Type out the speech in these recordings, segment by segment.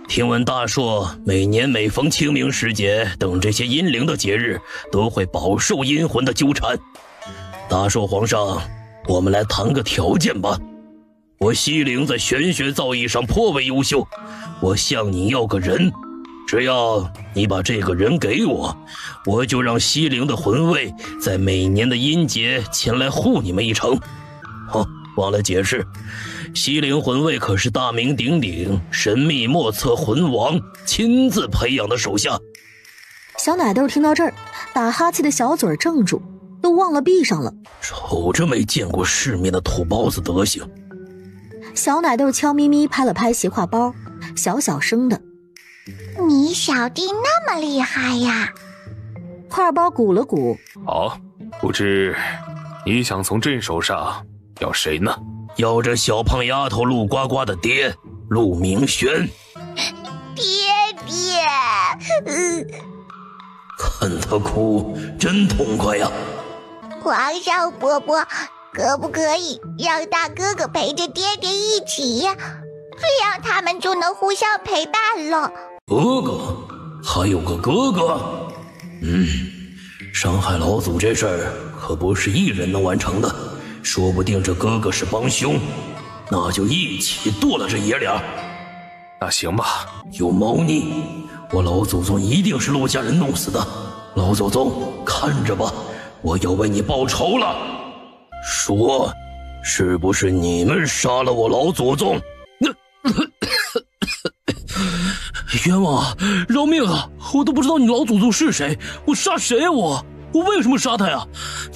听闻大硕每年每逢清明时节等这些阴灵的节日，都会饱受阴魂的纠缠。大硕皇上，我们来谈个条件吧。我西陵在玄学造诣上颇为优秀，我向你要个人，只要你把这个人给我，我就让西陵的魂卫在每年的阴节前来护你们一程。忘了解释，西陵魂卫可是大名鼎鼎、神秘莫测魂王亲自培养的手下。小奶豆听到这儿，打哈欠的小嘴怔住，都忘了闭上了。瞅着没见过世面的土包子德行。小奶豆悄咪咪拍了拍斜挎包，小小声的：“你小弟那么厉害呀？”挎包鼓了鼓：“好，不知你想从朕手上要谁呢？”“要这小胖丫头陆呱呱的爹陆明轩。”“爹，看他哭真痛快呀！”“皇上伯伯，可不可以让大哥哥陪着爹爹一起呀？这样他们就能互相陪伴了。”“哥哥？还有个哥哥？伤害老祖这事儿可不是一人能完成的，说不定这哥哥是帮凶，那就一起剁了这爷俩。”“那行吧。”“有猫腻，我老祖宗一定是陆家人弄死的。老祖宗看着吧，我要为你报仇了。说，是不是你们杀了我老祖宗？”“冤枉啊！饶命啊！我都不知道你老祖宗是谁，我杀谁啊？我为什么杀他呀？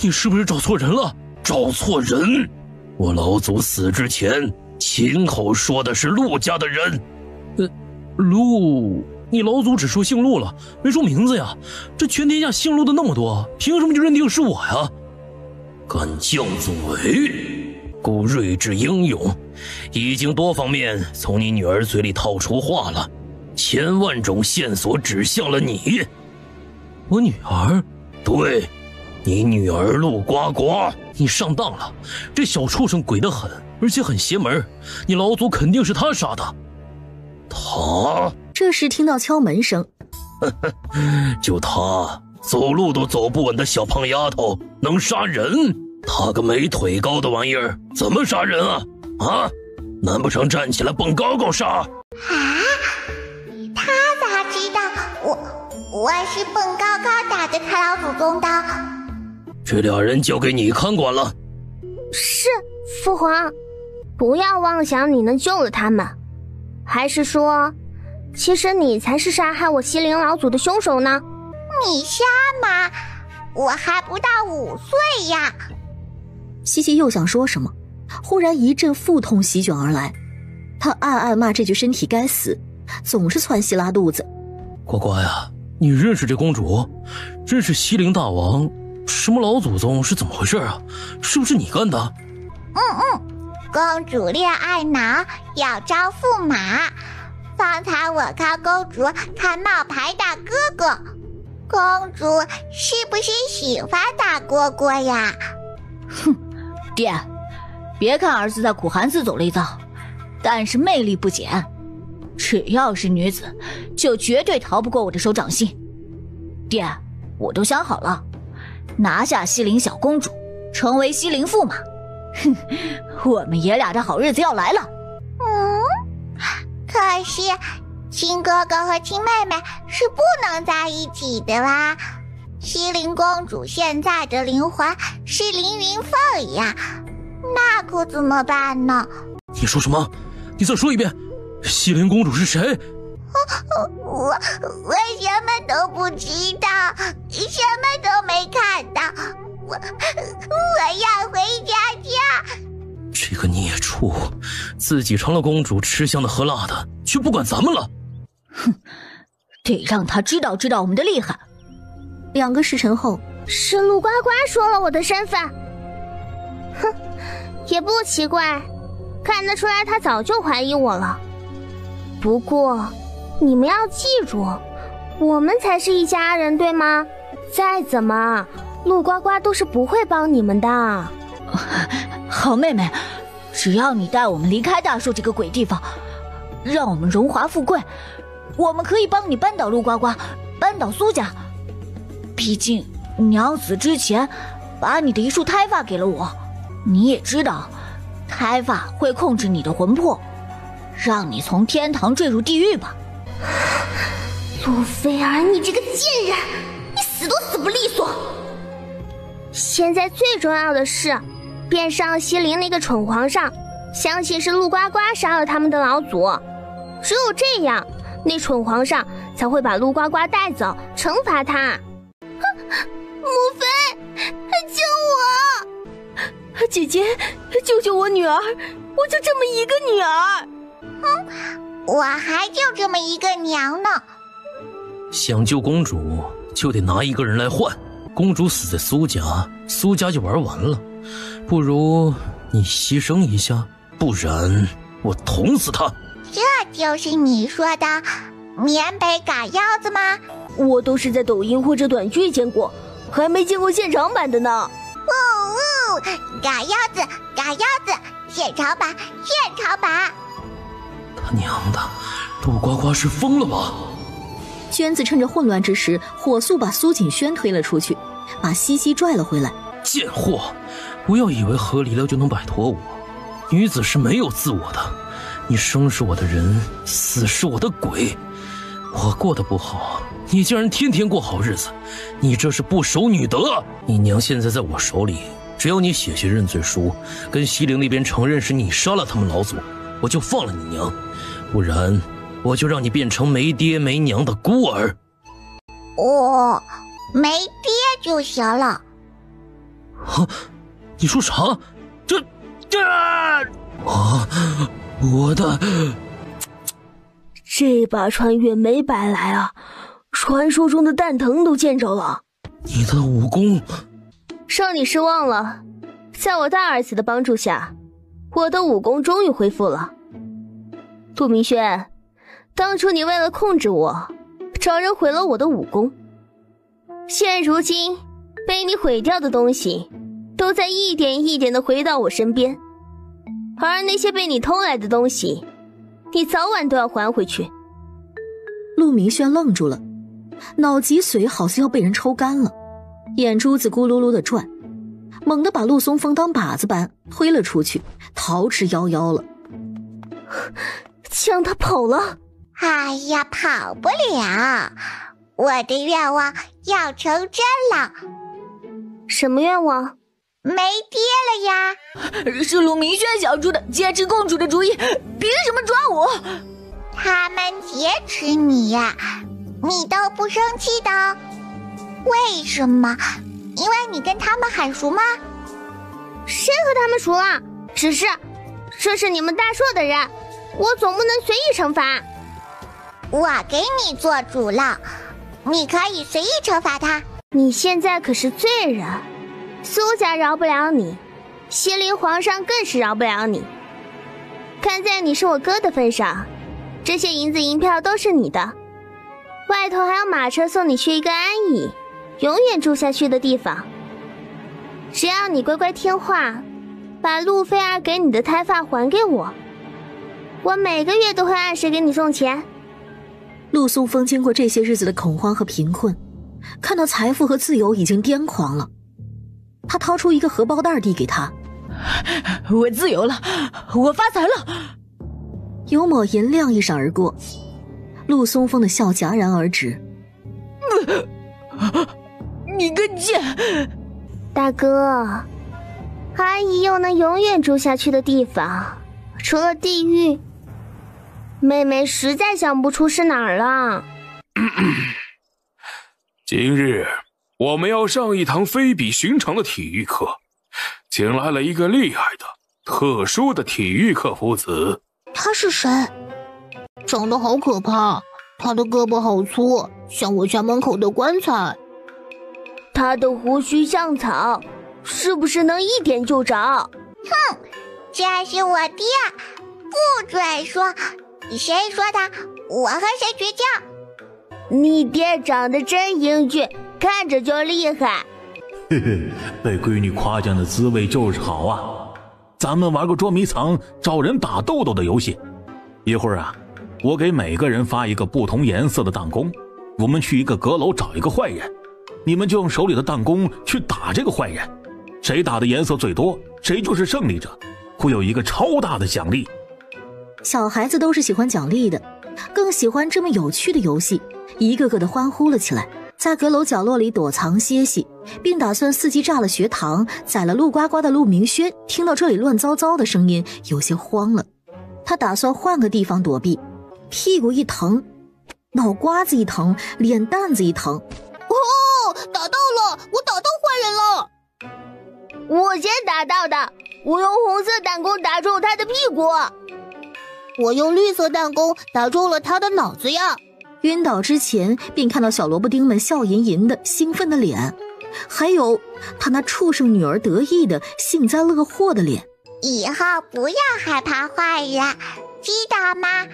你是不是找错人了？”“找错人？我老祖死之前亲口说的是陆家的人。”“陆？你老祖只说姓陆了，没说名字呀？这全天下姓陆的那么多，凭什么就认定是我呀？”“敢犟嘴，故睿智英勇，已经多方面从你女儿嘴里套出话了，千万种线索指向了你。”“我女儿？”“对，你女儿陆呱呱。”“你上当了，这小畜生鬼得很，而且很邪门，你老祖肯定是他杀的。”“他？”这时听到敲门声。“就他走路都走不稳的小胖丫头能杀人？他个没腿高的玩意儿怎么杀人啊？难不成站起来蹦高高杀？”“啊，他咋知道我是蹦高高打着他老祖宗的？”“这俩人交给你看管了。”“是，父皇，不要妄想你能救了他们。还是说，其实你才是杀害我西陵老祖的凶手呢？”“你瞎吗？我还不到5岁呀！”西西又想说什么，忽然一阵腹痛席卷而来，他暗暗骂这具身体该死，总是窜稀拉肚子。“呱呱呀，你认识这公主？认识西陵大王？什么老祖宗是怎么回事啊？是不是你干的？”“公主恋爱脑，要招驸马。方才我靠公主看冒牌大哥哥，公主是不是喜欢大蝈蝈呀？”“哼，爹，别看儿子在苦寒寺走了一遭，但是魅力不减，只要是女子，就绝对逃不过我的手掌心。爹，我都想好了，拿下西陵小公主，成为西陵驸马。哼，我们爷俩的好日子要来了。”“可是亲哥哥和亲妹妹是不能在一起的啦。西陵公主现在的灵魂是凌云凤呀，那可怎么办呢？”“你说什么？你再说一遍，西陵公主是谁？”“我什么都不知道，什么都没看到，我要回家。”“这个孽畜，自己成了公主，吃香的喝辣的，却不管咱们了。”“哼，得让他知道我们的厉害。”2个时辰后，是陆呱呱说了我的身份。哼，也不奇怪，看得出来他早就怀疑我了。不过，你们要记住，我们才是一家人，对吗？再怎么，陆呱呱都是不会帮你们的。好妹妹，只要你带我们离开大树这个鬼地方，让我们荣华富贵。我们可以帮你扳倒陆呱呱，扳倒苏家。毕竟你要死之前把你的一束胎发给了我，你也知道胎发会控制你的魂魄，让你从天堂坠入地狱吧。陆菲儿，你这个贱人，你死都死不利索。现在最重要的是变上西陵那个蠢皇上，相信是陆呱呱杀了他们的老祖，只有这样那蠢皇上才会把陆呱呱带走，惩罚他。母妃，救我！姐姐，救救我女儿！我就这么一个女儿。我还就这么一个娘呢。想救公主，就得拿一个人来换。公主死在苏家，苏家就玩完了。不如你牺牲一下，不然我捅死他。这就是你说的缅北嘎腰子吗？我都是在抖音或者短剧见过，还没见过现场版的呢。嘎腰子，嘎腰子，现场版，现场版。他娘的，陆呱呱是疯了吧？娟子趁着混乱之时，火速把苏锦轩推了出去，把西西拽了回来。贱货，不要以为和离了就能摆脱我。女子是没有自我的，你生是我的人，死是我的鬼。我过得不好，你竟然天天过好日子，你这是不守女德。你娘现在在我手里，只要你写认罪书，跟西陵那边承认是你杀了他们老祖，我就放了你娘，不然我就让你变成没爹没娘的孤儿。我没爹就行了。你说啥？我的这把穿越没白来啊，传说中的蛋疼都见着了。你的武功让你失望了，在我大儿子的帮助下，我的武功终于恢复了。杜明轩，当初你为了控制我，找人毁了我的武功，现如今被你毁掉的东西都在一点一点地回到我身边，而那些被你偷来的东西，你早晚都要还回去。陆明轩愣住了，脑脊髓好像要被人抽干了，眼珠子咕噜噜地转，猛地把陆松风当靶子般推了出去，逃之夭夭了。将他跑了？哎呀，跑不了，我的愿望要成真了。什么愿望？没爹了呀！是陆明轩想出的劫持公主的主意，凭什么抓我？他们劫持你呀，你都不生气的？为什么？因为你跟他们很熟吗？谁和他们熟了？只是这是你们大硕的人，我总不能随意惩罚。我给你做主了，你可以随意惩罚他。你现在可是罪人，苏家饶不了你，西陵皇上更是饶不了你。看在你是我哥的份上，这些银子银票都是你的，外头还有马车送你去一个安逸永远住下去的地方。只要你乖乖听话，把陆菲儿给你的胎发还给我，我每个月都会按时给你送钱。陆松风经过这些日子的恐慌和贫困，看到财富和自由已经癫狂了。他掏出一个荷包袋递给他，我自由了，我发财了。有抹银亮一闪而过，陆松风的笑戛然而止。你个贱！大哥，阿姨又能永远住下去的地方，除了地狱，妹妹实在想不出是哪儿了。今日我们要上一堂非比寻常的体育课，请来了一个厉害的、特殊的体育课夫子。他是谁？长得好可怕，他的胳膊好粗，像我家门口的棺材。他的胡须像草，是不是能一点就着？哼，这是我爹，不准说。谁说的？我和谁绝交？你爹长得真英俊，看着就厉害。嘿嘿，被闺女夸奖的滋味就是好啊！咱们玩个捉迷藏、找人打豆豆的游戏。一会儿啊，我给每个人发一个不同颜色的弹弓，我们去一个阁楼找一个坏人，你们就用手里的弹弓去打这个坏人，谁打的颜色最多，谁就是胜利者，会有一个超大的奖励。小孩子都是喜欢奖励的，更喜欢这么有趣的游戏，一个个的欢呼了起来，在阁楼角落里躲藏歇息，并打算伺机炸了学堂，宰了陆呱呱的陆明轩听到这里乱糟糟的声音，有些慌了。他打算换个地方躲避，屁股一疼，脑瓜子一疼，脸蛋子一疼。哦，打到了，我打到坏人了。我先打到的，我用红色弹弓打中他的屁股。我用绿色弹弓打中了他的脑子呀。晕倒之前便看到小萝卜丁们笑吟吟的兴奋的脸，还有他那畜生女儿得意的幸灾乐祸的脸。以后不要害怕坏人，知道吗？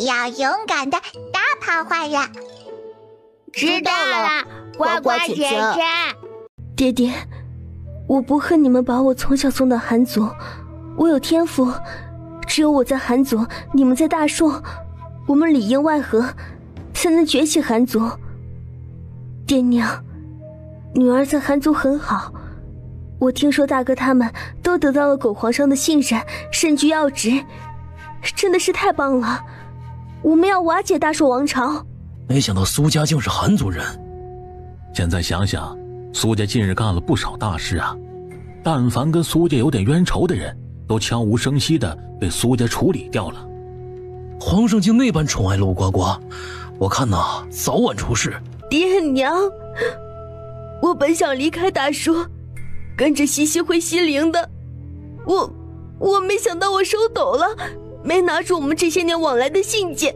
要勇敢的打跑坏人。知道了，呱呱姐姐。爹爹，我不恨你们把我从小送到寒族，我有天赋，只有我在寒族，你们在大硕，我们里应外合，才能崛起寒族。爹娘，女儿在寒族很好，我听说大哥他们都得到了狗皇上的信任，身居要职，真的是太棒了。我们要瓦解大硕王朝。没想到苏家竟是寒族人。现在想想，苏家近日干了不少大事啊，但凡跟苏家有点冤仇的人都悄无声息地被苏家处理掉了。皇上竟那般宠爱陆呱呱，我看呐，早晚出事。爹娘，我本想离开大叔，跟着西西回西陵的，我没想到我手抖了，没拿出我们这些年往来的信件，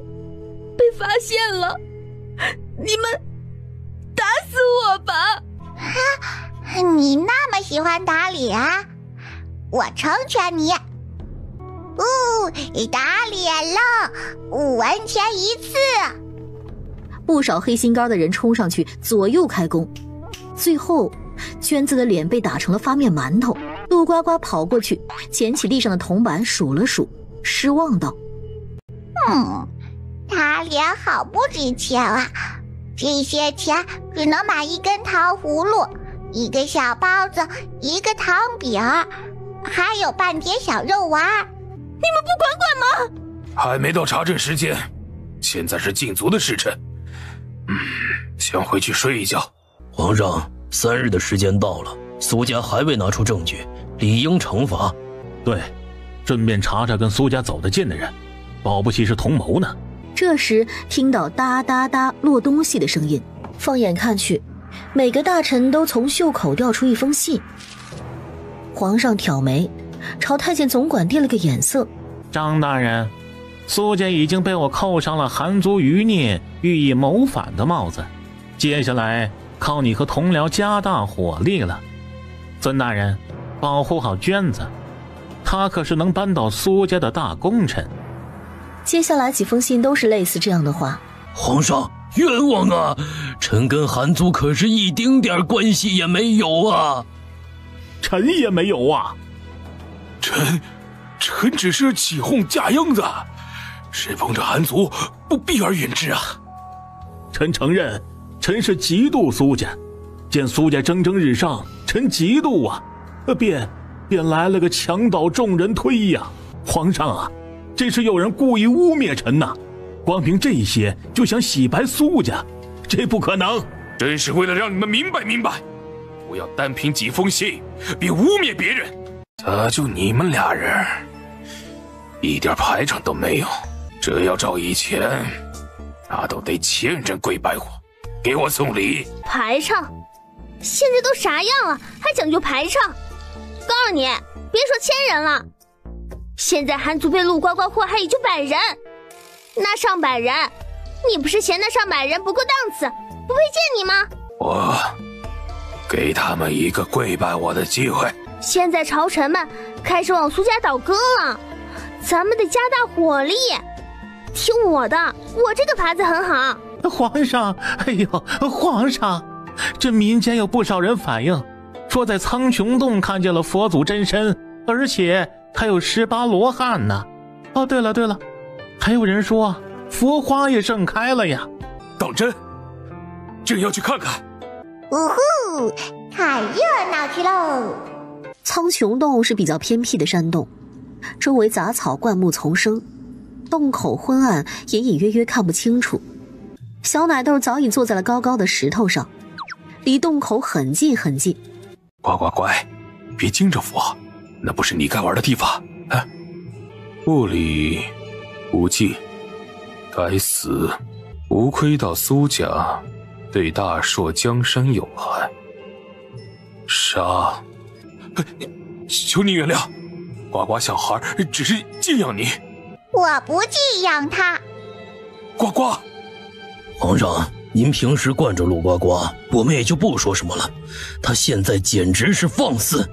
被发现了。你们打死我吧！你那么喜欢打脸，我成全你。打脸了，5文钱1次。不少黑心肝的人冲上去左右开弓，最后娟子的脸被打成了发面馒头。陆呱呱跑过去捡起地上的铜板数了数，失望道：打脸好不值钱啊，这些钱只能买1根糖葫芦，1个小包子，1个糖饼，还有半碟小肉丸。你们不管吗？还没到查证时间，现在是禁足的时辰。先回去睡一觉。皇上，3日的时间到了，苏家还未拿出证据，理应惩罚。对，顺便查查跟苏家走得近的人，保不齐是同谋呢。这时听到哒哒哒落东西的声音，放眼看去，每个大臣都从袖口掉出一封信。皇上挑眉，朝太监总管递了个眼色。张大人，苏家已经被我扣上了寒族余孽、寓意谋反的帽子，接下来靠你和同僚加大火力了。孙大人，保护好娟子，他可是能扳倒苏家的大功臣。接下来几封信都是类似这样的话。皇上，冤枉啊！臣跟寒族可是一丁点关系也没有啊！臣也没有啊！臣只是起哄架秧子，是奉着寒族不避而远之啊！臣承认，臣是嫉妒苏家，见苏家蒸蒸日上，臣嫉妒啊，便来了个墙倒众人推呀！皇上啊，这是有人故意污蔑臣呐！光凭这些就想洗白苏家，这不可能！真是为了让你们明白，不要单凭几封信便污蔑别人。咋就你们俩人，一点排场都没有？这要照以前，那都得1000人跪拜我，给我送礼。排场？现在都啥样了，还讲究排场？告诉你，别说1000人了，现在寒族被陆呱呱祸害也就100人，那上百人，你不是嫌那上百人不够档次，不配见你吗？我给他们一个跪拜我的机会。现在朝臣们开始往苏家倒戈了，咱们得加大火力。听我的，我这个法子很好。皇上，哎呦，皇上，这民间有不少人反映，说在苍穹洞看见了佛祖真身，而且还有18罗汉呢。哦，对了，还有人说佛花也盛开了呀。当真？正要去看看。呜呼，看热闹去喽！苍穹洞是比较偏僻的山洞，周围杂草灌木丛生，洞口昏暗，隐隐约约看不清楚。小奶豆早已坐在了高高的石头上，离洞口很近很近。乖乖乖，别惊着佛，那不是你该玩的地方。啊，不理不敬，该死！无亏到苏家对大朔江山有害，杀！求你原谅，呱呱小孩只是敬仰你。我不敬仰他。呱呱，皇上，您平时惯着陆呱呱，我们也就不说什么了。他现在简直是放肆，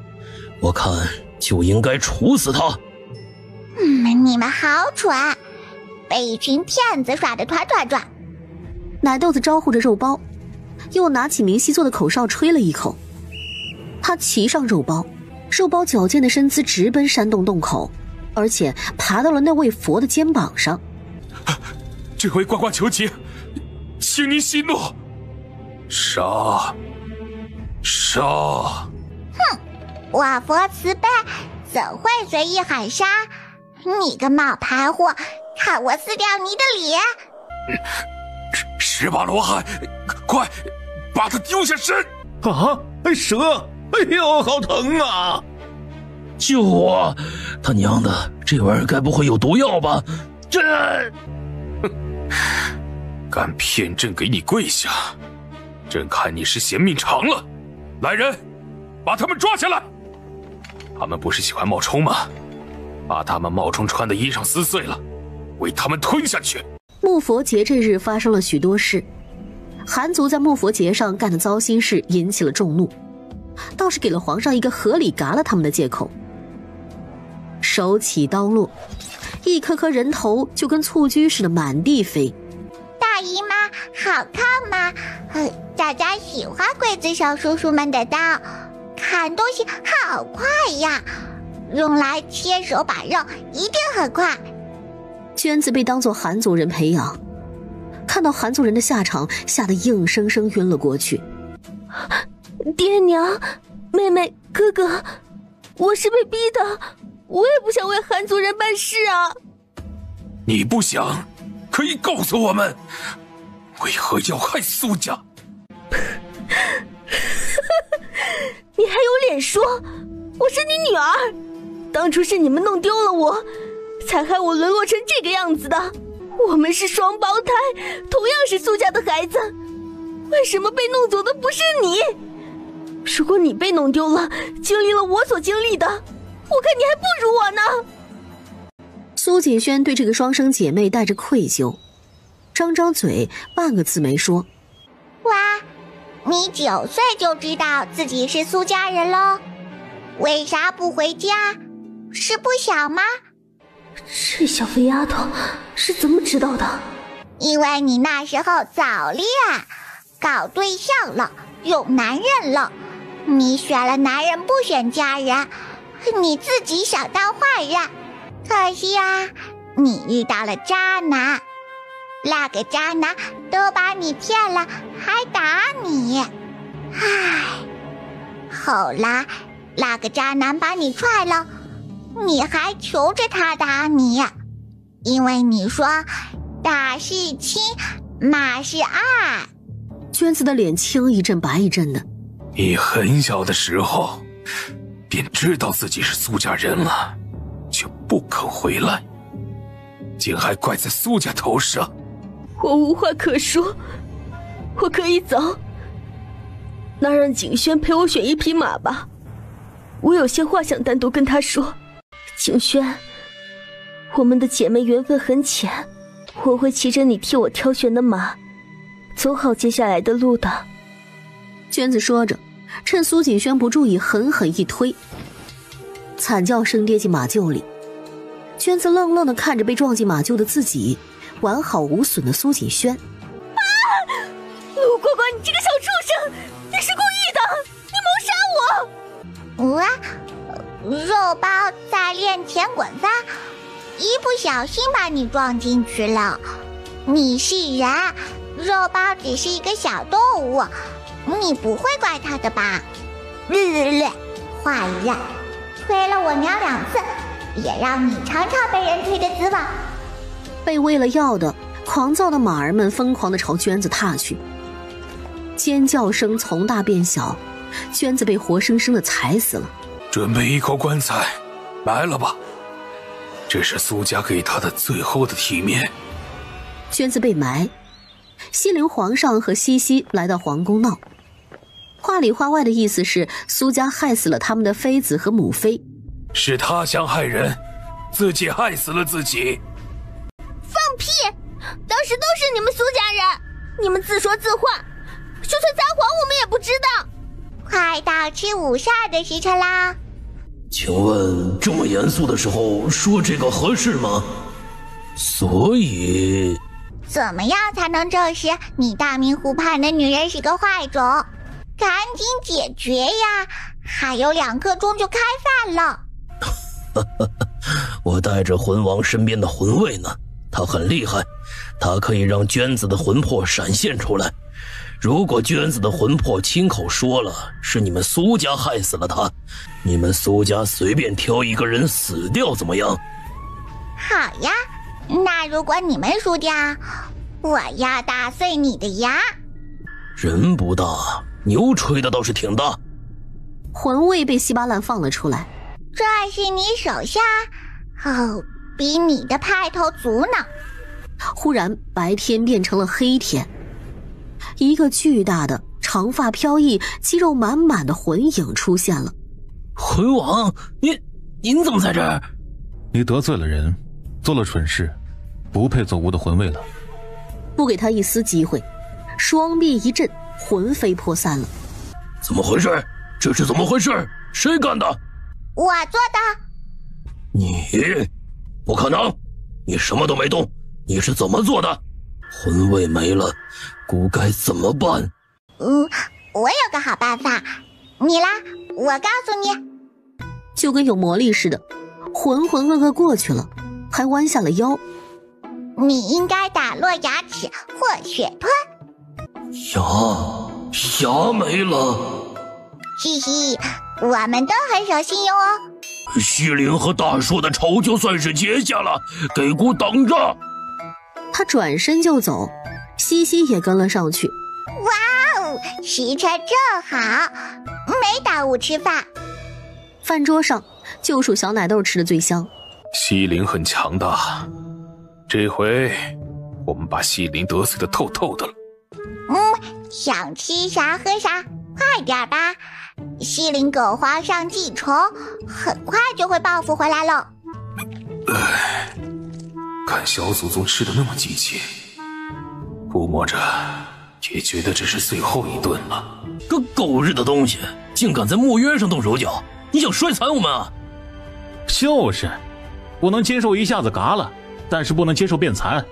我看就应该处死他。你们好蠢，被一群骗子耍得团团转。奶豆子招呼着肉包，又拿起明熙做的口哨吹了一口。他骑上肉包，肉包矫健的身姿直奔山洞洞口，而且爬到了那位佛的肩膀上。这位呱呱求情，请您息怒。杀！杀！哼，我佛慈悲，怎会随意喊杀？你个冒牌货，看我撕掉你的脸！18罗汉，快把他丢下身！啊，蛇！哎呦，好疼啊！救我！他娘的，这玩意儿该不会有毒药吧？这……敢骗朕给你跪下，朕看你是嫌命长了。来人，把他们抓下来！他们不是喜欢冒充吗？把他们冒充穿的衣裳撕碎了，为他们吞下去。木佛节这日发生了许多事，韩族在木佛节上干的糟心事引起了众怒，倒是给了皇上一个合理嘎了他们的借口。手起刀落，一颗颗人头就跟蹴鞠似的满地飞。大姨妈，好看吗？大家喜欢刽子手叔叔们的刀，砍东西好快呀，用来切手把肉一定很快。娟子被当作韩族人培养，看到韩族人的下场，吓得硬生生晕了过去。爹娘，妹妹，哥哥，我是被逼的，我也不想为韩族人办事啊。你不想，可以告诉我们，为何要害苏家？你还有脸说我是你女儿？当初是你们弄丢了我，才害我沦落成这个样子的。我们是双胞胎，同样是苏家的孩子，为什么被弄走的不是你？如果你被弄丢了，经历了我所经历的，我看你还不如我呢。苏锦轩对这个双生姐妹带着愧疚，张张嘴，半个字没说。哇，你9岁就知道自己是苏家人喽？为啥不回家？是不想吗？这小肥丫头是怎么知道的？因为你那时候早恋，搞对象了，有男人了，你选了男人不选家人，你自己想当坏人，可惜啊，你遇到了渣男，那个渣男都把你骗了，还打你，唉，后来那个渣男把你踹了，你还求着他打你，因为你说打是亲，骂是爱。娟子的脸青一阵白一阵的。你很小的时候便知道自己是苏家人了，却不肯回来，竟还怪在苏家头上。我无话可说，我可以走。那让景轩陪我选一匹马吧，我有些话想单独跟他说。景轩，我们的姐妹缘分很浅，我会骑着你替我挑选的马，走好接下来的路的。娟子说着，趁苏锦轩不注意，狠狠一推，惨叫声跌进马厩里。娟子愣愣地看着被撞进马厩的自己，完好无损的苏锦轩。啊！陆呱呱，你这个小畜生，你是故意的，你谋杀我！肉包在练前滚翻，一不小心把你撞进去了。你是人，肉包只是一个小动物，你不会怪它的吧？坏人，推了我娘2次，也让你尝尝被人推的滋味。被喂了药的狂躁的马儿们疯狂地朝娟子踏去，尖叫声从大变小，娟子被活生生地踩死了。准备一口棺材，埋了吧，这是苏家给他的最后的体面。娟子被埋，西陵皇上和西西来到皇宫闹，话里话外的意思是苏家害死了他们的妃子和母妃，是他想害人，自己害死了自己。放屁！当时都是你们苏家人，你们自说自话，就算撒谎我们也不知道。快到吃午膳的时辰啦！请问这么严肃的时候说这个合适吗？所以怎么样才能证实你大明湖畔的女人是个坏种？赶紧解决呀！还有2刻钟就开饭了。我带着魂王身边的魂卫呢，他很厉害，他可以让娟子的魂魄闪现出来。如果娟子的魂魄亲口说了是你们苏家害死了他，你们苏家随便挑一个人死掉怎么样？好呀，那如果你们输掉，我要打碎你的牙。人不大，牛吹的倒是挺大。魂卫被稀巴烂放了出来。这是你手下？哦，比你的派头足呢。忽然白天变成了黑天，一个巨大的长发飘逸肌肉满满的魂影出现了。魂王，您怎么在这儿？你得罪了人，做了蠢事，不配做吾的魂卫了。不给他一丝机会，双臂一震，魂飞魄散了。怎么回事？这是怎么回事？谁干的？我做的。你不可能，你什么都没动，你是怎么做的？魂卫没了，姑该怎么办？我有个好办法，你来，我告诉你。就跟有魔力似的，浑浑噩噩过去了，还弯下了腰。你应该打落牙齿或血吞。牙没了。嘻嘻，我们都很守信用哦。西陵和大叔的仇就算是结下了，给姑等着。他转身就走，西西也跟了上去。哇哦，时辰正好，没耽误吃饭。饭桌上就属小奶豆吃的最香。西陵很强大，这回我们把西陵得罪得透透的了。想吃啥喝啥，快点吧。西陵狗皇上记仇，很快就会报复回来了。看小祖宗吃的那么积极，估摸着也觉得这是最后一顿了。个狗日的东西，竟敢在墨渊上动手脚！你想摔残我们啊？就是，我能接受一下子嘎了，但是不能接受变残。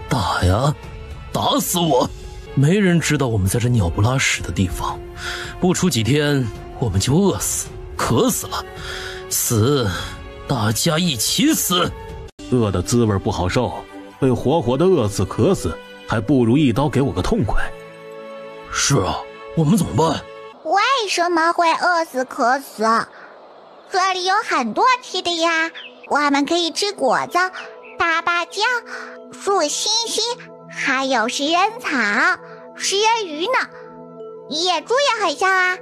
打呀，打死我！没人知道我们在这鸟不拉屎的地方，不出几天我们就饿死、渴死了。死，大家一起死！饿的滋味不好受，被活活的饿死、渴死，还不如一刀给我个痛快。是啊，我们怎么办？为什么会饿死渴死？这里有很多吃的呀，我们可以吃果子、大芭蕉、树欣欣，还有食人草、食人鱼呢。野猪也很香啊，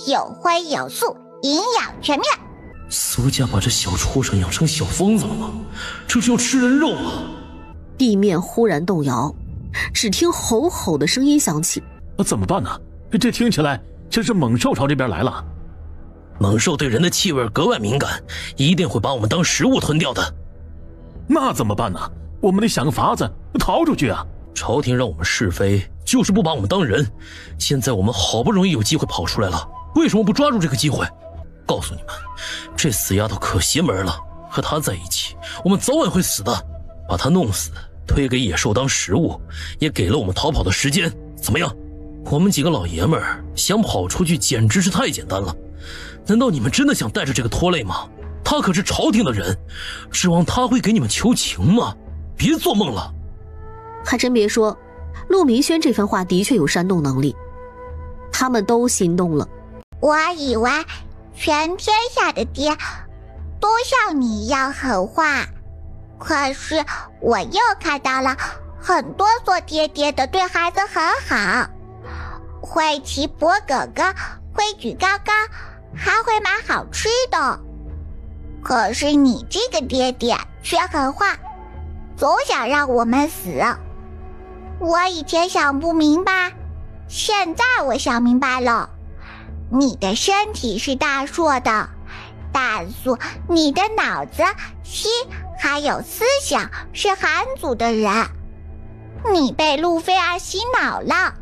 有荤有素，营养全面。苏家把这小畜生养成小疯子了吗？这是要吃人肉啊！地面忽然动摇，只听吼吼的声音响起。怎么办呢？这听起来像是猛兽朝这边来了。猛兽对人的气味格外敏感，一定会把我们当食物吞掉的。那怎么办呢？我们得想个法子逃出去啊！朝廷让我们是非，就是不把我们当人。现在我们好不容易有机会跑出来了，为什么不抓住这个机会？告诉你们，这死丫头可邪门了，和她在一起，我们早晚会死的。把她弄死，推给野兽当食物，也给了我们逃跑的时间。怎么样？我们几个老爷们儿想跑出去简直是太简单了，难道你们真的想带着这个拖累吗？他可是朝廷的人，指望他会给你们求情吗？别做梦了。还真别说，陆明轩这番话的确有煽动能力。他们都心动了。我以为全天下的爹都像你一样狠话，可是我又看到了很多做爹爹的对孩子很好，会骑脖哥哥，会举高高，还会买好吃的。可是你这个爹爹却狠话，总想让我们死。我以前想不明白，现在我想明白了。你的身体是大硕的，但是你的脑子、心还有思想是韩族的人。你被路菲儿洗脑了，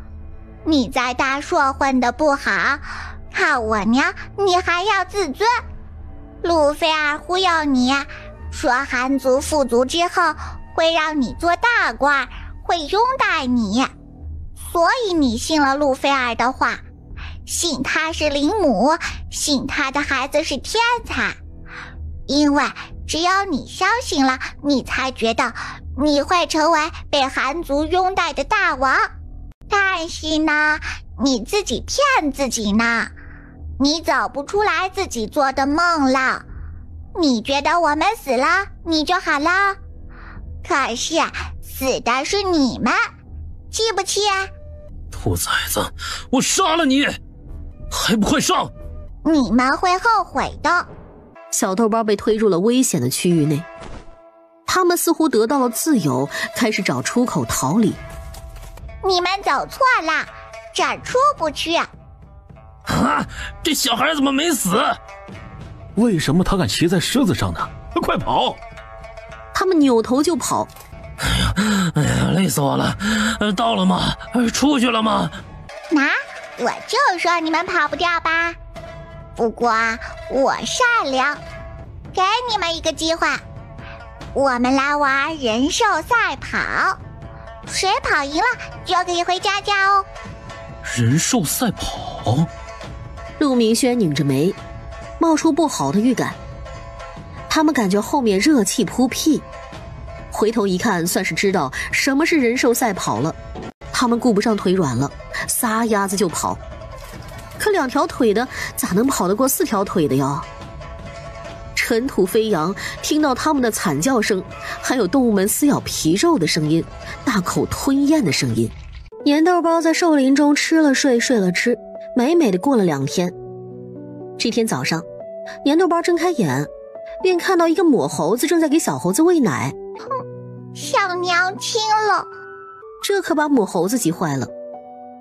你在大硕混得不好，看我娘你还要自尊。路菲儿忽悠你，说韩族富足之后会让你做大官，会拥戴你，所以你信了路菲儿的话，信他是灵母，信他的孩子是天才。因为只有你相信了，你才觉得你会成为被韩族拥戴的大王。但是呢，你自己骗自己呢，你走不出来自己做的梦了。你觉得我们死了你就好了，可是死的是你们，气不气？兔崽子，我杀了你！还不快上！你们会后悔的。小豆包被推入了危险的区域内，他们似乎得到了自由，开始找出口逃离。你们走错了，这儿出不去。啊！这小孩怎么没死？为什么他敢骑在狮子上呢？快跑！他们扭头就跑。哎呀，累死我了！到了吗？出去了吗？我就说你们跑不掉吧。不过我善良，给你们一个机会，我们来玩人兽赛跑，谁跑赢了就可以回家家哦。人兽赛跑？陆明轩拧着眉，冒出不好的预感。他们感觉后面热气扑鼻，回头一看，算是知道什么是人兽赛跑了。他们顾不上腿软了，撒丫子就跑。可2条腿的咋能跑得过4条腿的呀？尘土飞扬，听到他们的惨叫声，还有动物们撕咬皮肉的声音，大口吞咽的声音。粘豆包在兽林中吃了睡，睡了吃，美美的过了2天。这天早上，粘豆包睁开眼，便看到一个母猴子正在给小猴子喂奶。想娘亲了。这可把母猴子急坏了，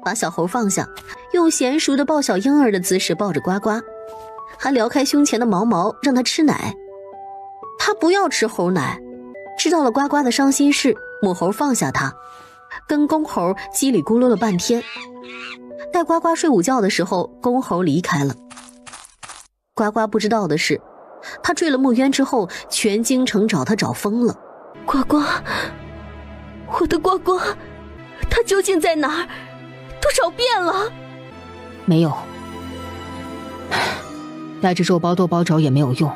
把小猴放下，用娴熟的抱小婴儿的姿势抱着呱呱，还撩开胸前的毛毛让他吃奶。他不要吃猴奶，知道了呱呱的伤心事，母猴放下他，跟公猴叽里咕噜了半天。待呱呱睡午觉的时候，公猴离开了。呱呱不知道的是，他坠了木渊之后，全京城找他找疯了。呱呱，我的呱呱，他究竟在哪儿？都找遍了。没有，带着肉包豆包找也没有用，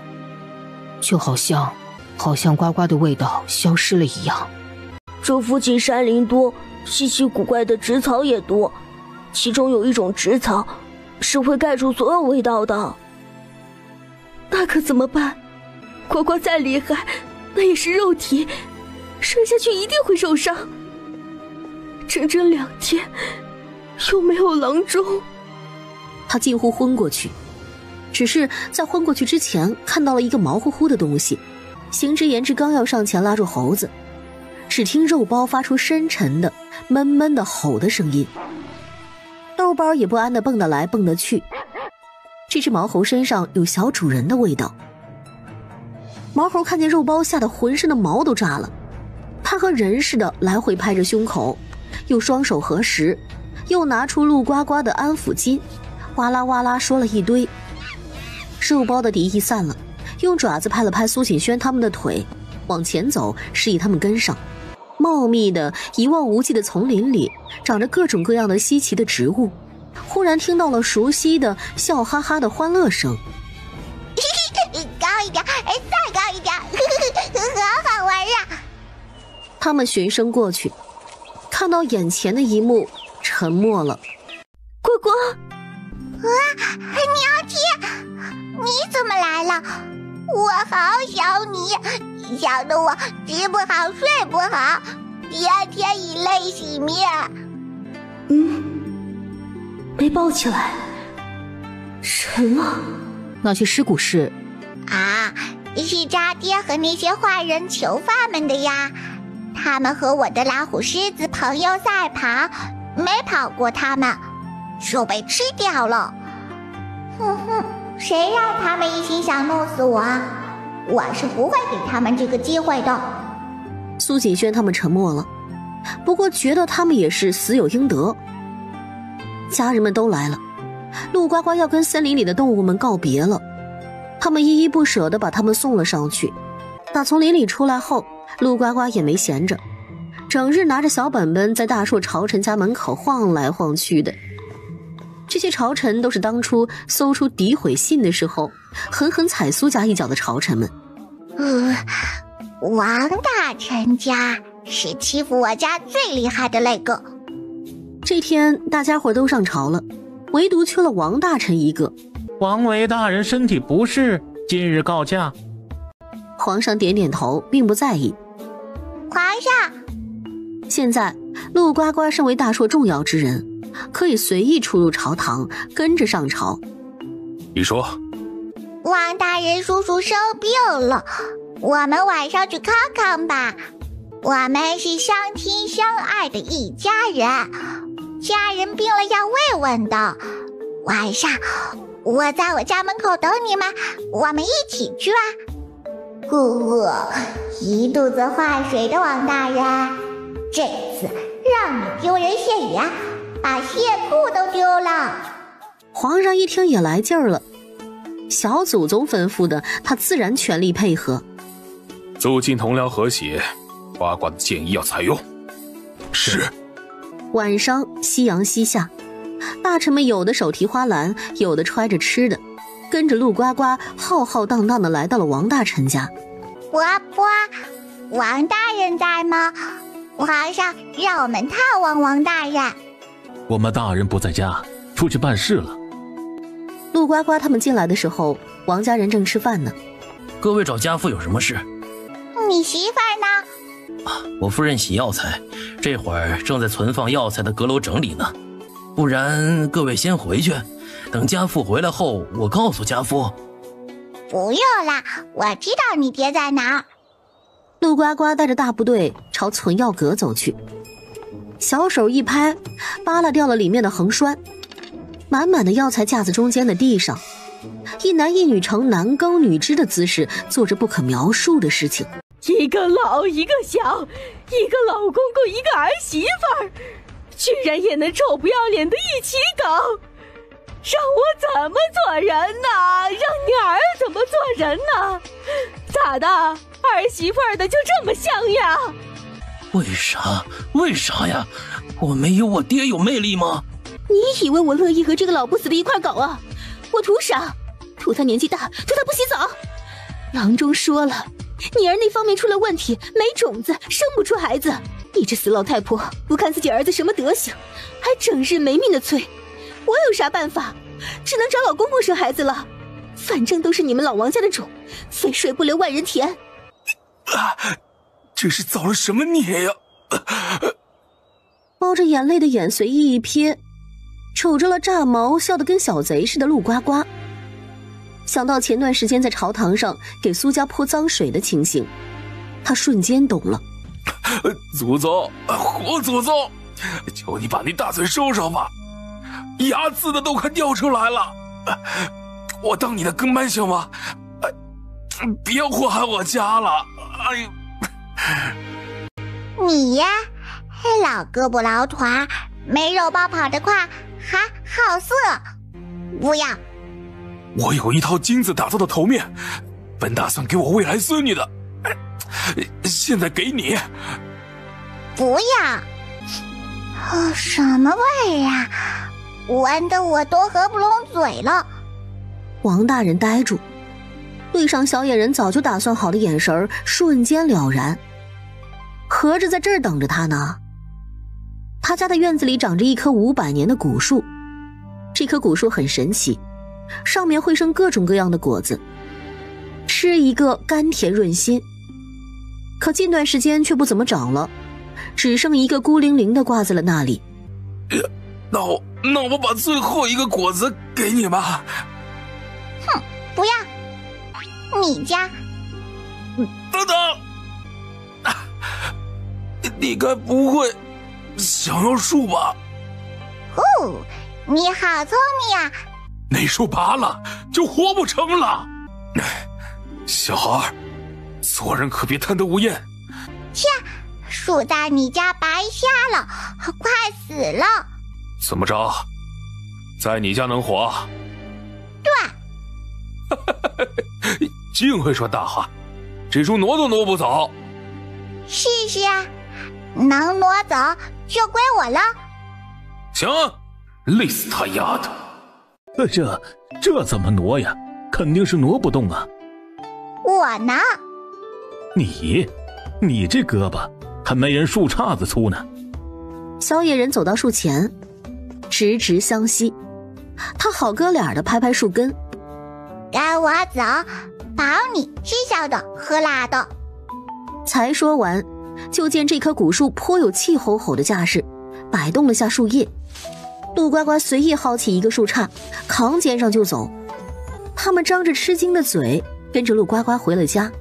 就好像呱呱的味道消失了一样。这附近山林多，稀奇古怪的植草也多，其中有一种植草是会盖住所有味道的。那可怎么办？呱呱再厉害，那也是肉体，吃下去一定会受伤。整整2天，又没有郎中。他近乎昏过去，只是在昏过去之前，看到了一个毛乎乎的东西。行之言之刚要上前拉住猴子，只听肉包发出深沉的闷闷的吼的声音。豆包也不安地蹦得来蹦得去，这只毛猴身上有小主人的味道。毛猴看见肉包，吓得浑身的毛都炸了，他和人似的来回拍着胸口，又双手合十，又拿出陆呱呱的安抚巾，哇啦哇啦说了一堆。肉包的敌意散了，用爪子拍了拍苏锦轩他们的腿，往前走，示意他们跟上。茂密的一望无际的丛林里长着各种各样的稀奇的植物，忽然听到了熟悉的笑哈哈的欢乐声。高一点，再高一点，好好玩呀！他们循声过去，看到眼前的一幕，沉默了。呱呱，娘亲，你怎么来了？我好想你，想得我吃不好睡不好，天天以泪洗面。被抱起来，沉了。那些尸骨是？啊，是渣爹和那些坏人囚犯们的呀。他们和我的老虎狮子朋友赛跑，没跑过他们，就被吃掉了。哼哼，谁让他们一心想弄死我啊？我是不会给他们这个机会的。苏锦轩他们沉默了，不过觉得他们也是死有应得。家人们都来了，陆呱呱要跟森林里的动物们告别了，他们依依不舍地把他们送了上去。打从林里出来后，陆呱呱也没闲着，整日拿着小本本在大硕朝臣家门口晃来晃去的。这些朝臣都是当初搜出诋毁信的时候狠狠踩苏家一脚的朝臣们。王大臣家是欺负我家最厉害的那个。这天大家伙都上朝了，唯独缺了王大臣一个。王维大人身体不适，今日告假。皇上点点头，并不在意。皇上，现在陆呱呱身为大硕重要之人，可以随意出入朝堂，跟着上朝。你说，王大人叔叔生病了，我们晚上去看看吧。我们是相亲相爱的一家人，家人病了要慰问的。晚上我在我家门口等你们，我们一起去啊。一肚子坏水的王大人，这次让你丢人现眼，把蟹裤都丢了。皇上一听也来劲儿了，小祖宗吩咐的，他自然全力配合。促进同僚和谐，呱呱的建议要采用。是。晚上夕阳西下，大臣们有的手提花篮，有的揣着吃的，跟着陆呱呱浩浩荡荡的来到了王大臣家。波波，王大人在吗？皇上让我们探望王大人。我们大人不在家，出去办事了。陆呱呱他们进来的时候，王家人正吃饭呢。各位找家父有什么事？你媳妇儿呢？我夫人洗药材，这会儿正在存放药材的阁楼整理呢。不然各位先回去，等家父回来后，我告诉家父。不用啦，我知道你爹在哪儿。陆呱呱带着大部队朝存药阁走去，小手一拍，扒拉掉了里面的横栓。满满的药材架子中间的地上，一男一女呈男耕女织的姿势做着不可描述的事情。一个老一个小，一个老公公一个儿媳妇儿，居然也能臭不要脸的一起搞，让我怎么做人呢？让你儿怎么做人呢？咋的，儿媳妇儿的就这么像呀？为啥呀？我没有我爹有魅力吗？你以为我乐意和这个老不死的一块搞啊？我图啥？图他年纪大，图他不洗澡。郎中说了，你儿那方面出了问题，没种子，生不出孩子。你这死老太婆，不看自己儿子什么德行，还整日没命的催。我有啥办法？只能找老公公生孩子了。反正都是你们老王家的种，肥水不流外人田。这是造了什么孽呀？冒着眼泪的眼随意一瞥，瞅着了炸毛笑得跟小贼似的陆呱呱。想到前段时间在朝堂上给苏家泼脏水的情形，他瞬间懂了。祖宗，活祖宗，求你把那大嘴收收吧，牙刺的都快掉出来了。我当你的跟班行吗？别祸害我家了。哎呦，你呀，老胳膊老腿，没肉包跑得快，还好色，不要。我有一套金子打造的头面，本打算给我未来孙女的，现在给你。不要。什么味儿啊？闻得我都合不拢嘴了。王大人呆住，对上小野人早就打算好的眼神瞬间了然，合着在这儿等着他呢。他家的院子里长着一棵500年的古树，这棵古树很神奇，上面会生各种各样的果子，吃一个甘甜润心。可近段时间却不怎么长了，只剩一个孤零零的挂在了那里。那我把最后一个果子给你吧。哼，不要，你家。等等，你该不会想要树吧？哦，你好聪明啊！那树拔了就活不成了。小孩，做人可别贪得无厌。切，树在你家白瞎了，快死了。怎么着，在你家能活？对。净会说大话，这树挪都挪不走。试试啊，能挪走就归我了。行，累死他丫的！这怎么挪呀？肯定是挪不动啊。我呢？你这胳膊还没人树杈子粗呢。小野人走到树前，直直相惜，他好哥俩的拍拍树根。跟我走，保你吃小的喝辣的。才说完，就见这棵古树颇有气吼吼的架势，摆动了下树叶。陆呱呱随意薅起一个树杈，扛肩上就走。他们张着吃惊的嘴，跟着陆呱呱回了家。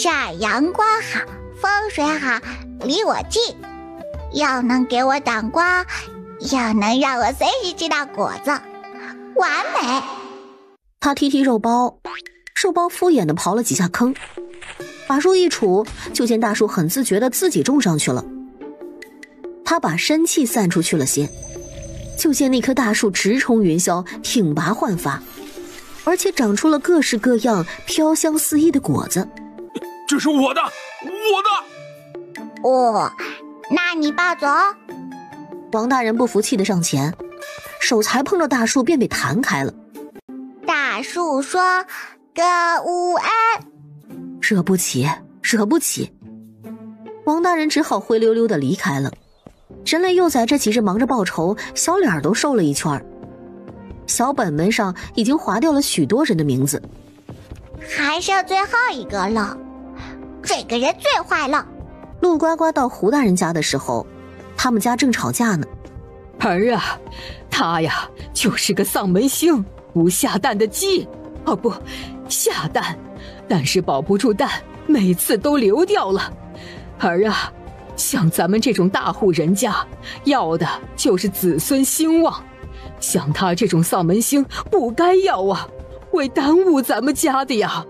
这儿阳光好，风水好，离我近，又能给我挡光，又能让我随时吃到果子，完美。他踢踢肉包，肉包敷衍地刨了几下坑，把树一杵，就见大树很自觉地自己种上去了。他把生气散出去了些，就见那棵大树直冲云霄，挺拔焕发，而且长出了各式各样飘香四溢的果子。这是我的。哦，那你抱走。王大人不服气地上前，手才碰到大树便被弹开了。大树说个午安。惹不起。王大人只好灰溜溜地离开了。人类幼崽这几日忙着报仇，小脸都瘦了一圈，小本本上已经划掉了许多人的名字。还剩最后一个了，这个人最坏了。陆呱呱到胡大人家的时候，他们家正吵架呢。儿啊，他呀就是个丧门星，无下蛋的鸡。哦不，下蛋，但是保不住蛋，每次都流掉了。儿啊，像咱们这种大户人家，要的就是子孙兴旺，像他这种丧门星不该要啊，会耽误咱们家的呀。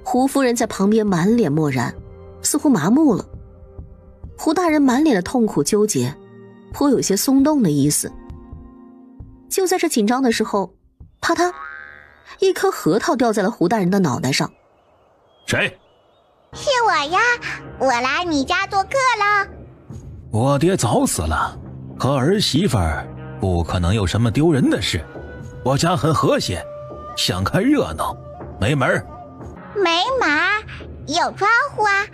胡夫人在旁边满脸漠然，似乎麻木了。胡大人满脸的痛苦纠结，颇有些松动的意思。就在这紧张的时候，啪嗒，一颗核桃掉在了胡大人的脑袋上。谁？是我呀，我来你家做客了。我爹早死了，和儿媳妇儿不可能有什么丢人的事。我家很和谐，想看热闹，没门儿。没门儿，有窗户啊。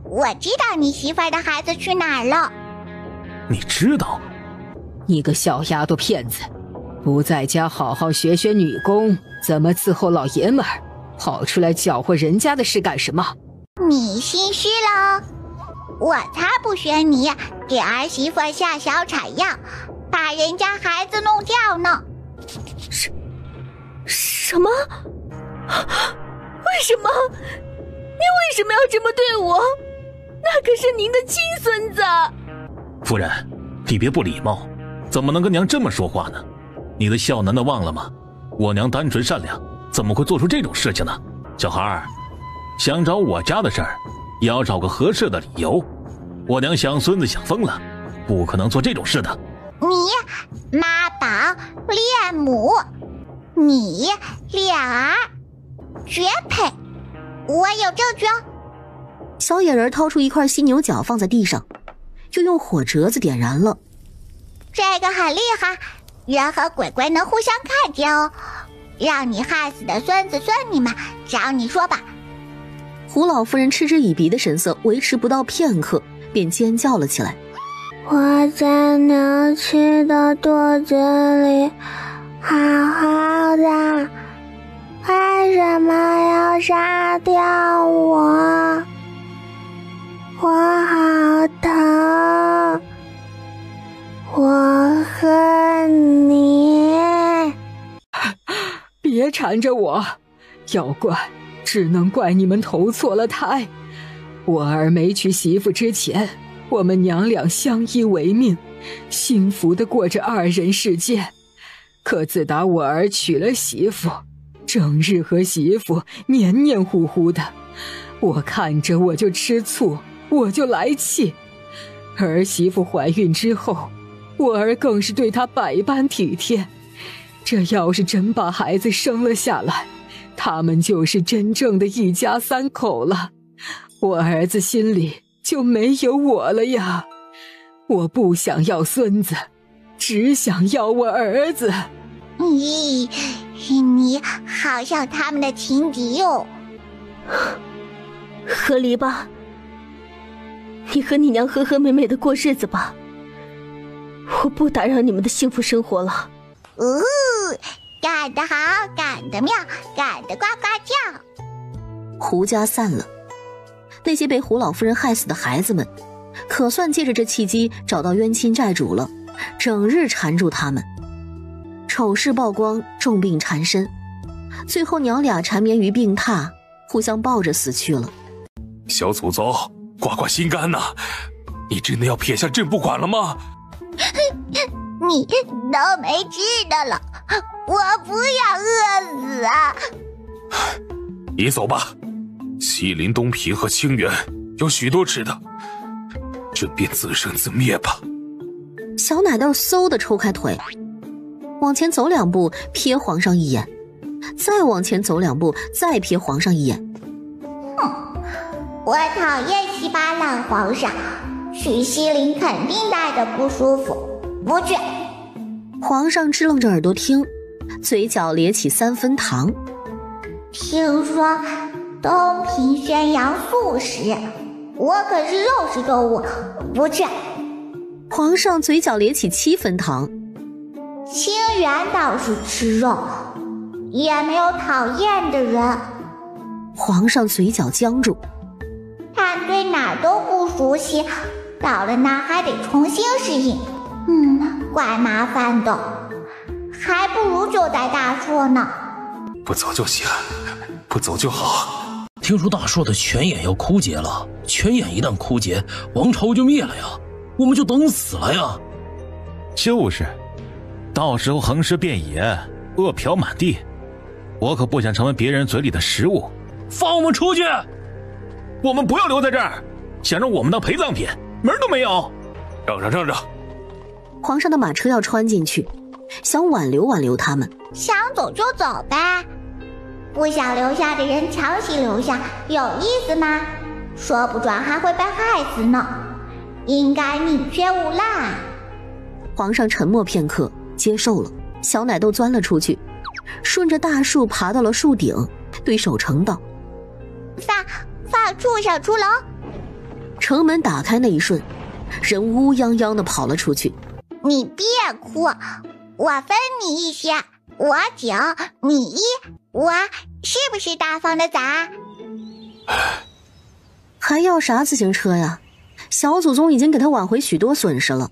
我知道你媳妇儿的孩子去哪儿了。你知道？你个小丫头片子，不在家好好学学女工，怎么伺候老爷们儿，跑出来搅和人家的事干什么？你心虚了，我才不选你给儿媳妇下小产药，把人家孩子弄掉呢。什么？为什么？您为什么要这么对我？那可是您的亲孙子。夫人，你别不礼貌，怎么能跟娘这么说话呢？你的孝难道忘了吗？我娘单纯善良，怎么会做出这种事情呢？小孩儿，想找我家的事儿，也要找个合适的理由。我娘想孙子想疯了，不可能做这种事的。你妈宝恋母，你恋儿，绝配！我有证据哦。小野人掏出一块犀牛角放在地上，又用火折子点燃了。这个很厉害，人和鬼鬼能互相看见哦。让你害死的孙子孙女们找你说吧。胡老夫人嗤之以鼻的神色维持不到片刻，便尖叫了起来。我在娘亲的肚子里好好的，为什么要杀掉我？我好疼，我恨你。别缠着我，要怪只能怪你们投错了胎。我儿没娶媳妇之前，我们娘俩相依为命，幸福地过着二人世界。可自打我儿娶了媳妇，整日和媳妇黏黏糊糊的，我看着我就吃醋，我就来气。儿媳妇怀孕之后，我儿更是对她百般体贴。这要是真把孩子生了下来，他们就是真正的一家三口了，我儿子心里就没有我了呀。我不想要孙子，只想要我儿子。咦，你好像他们的情敌哦。和离吧，你和你娘和和美美的过日子吧，我不打扰你们的幸福生活了。干得好，干得妙，干得呱呱叫。胡家散了，那些被胡老夫人害死的孩子们，可算借着这契机找到冤亲债主了，整日缠住他们。丑事曝光，重病缠身，最后娘俩缠绵于病榻，互相抱着死去了。小祖宗，刮刮心肝呐！你真的要撇下朕不管了吗？你都没吃的了，我不要饿死啊！你走吧，西林、东平和清源有许多吃的，朕便自生自灭吧。小奶豆嗖地抽开腿，往前走2步，瞥皇上一眼，再往前走2步，再瞥皇上一眼。哼，我讨厌稀巴烂皇上，去西陵肯定待得不舒服，不去。皇上支棱着耳朵听，嘴角咧起3分糖。听说东平宣扬素食，我可是肉食动物，不去。皇上嘴角咧起7分糖。清源倒是吃肉，也没有讨厌的人。皇上嘴角僵住，他对哪儿都不熟悉，到了那儿还得重新适应，怪麻烦的，还不如就在大硕呢。不走就行，不走就好。听说大硕的泉眼要枯竭了，泉眼一旦枯竭，王朝就灭了呀，我们就等死了呀。就是，到时候横尸遍野，饿殍满地，我可不想成为别人嘴里的食物。放我们出去！我们不要留在这儿，想让我们当陪葬品，门都没有。让着！皇上的马车要穿进去，想挽留挽留他们。想走就走呗，不想留下的人强行留下，有意思吗？说不准还会被害死呢，应该宁缺毋滥。皇上沉默片刻，接受了。小奶豆钻了出去，顺着大树爬到了树顶，对守城道：放畜生出楼。城门打开那一瞬，人乌泱泱地跑了出去。你别哭，我分你一些，我9，你1，我是不是大方的宰？还要啥自行车呀？小祖宗已经给他挽回许多损失了。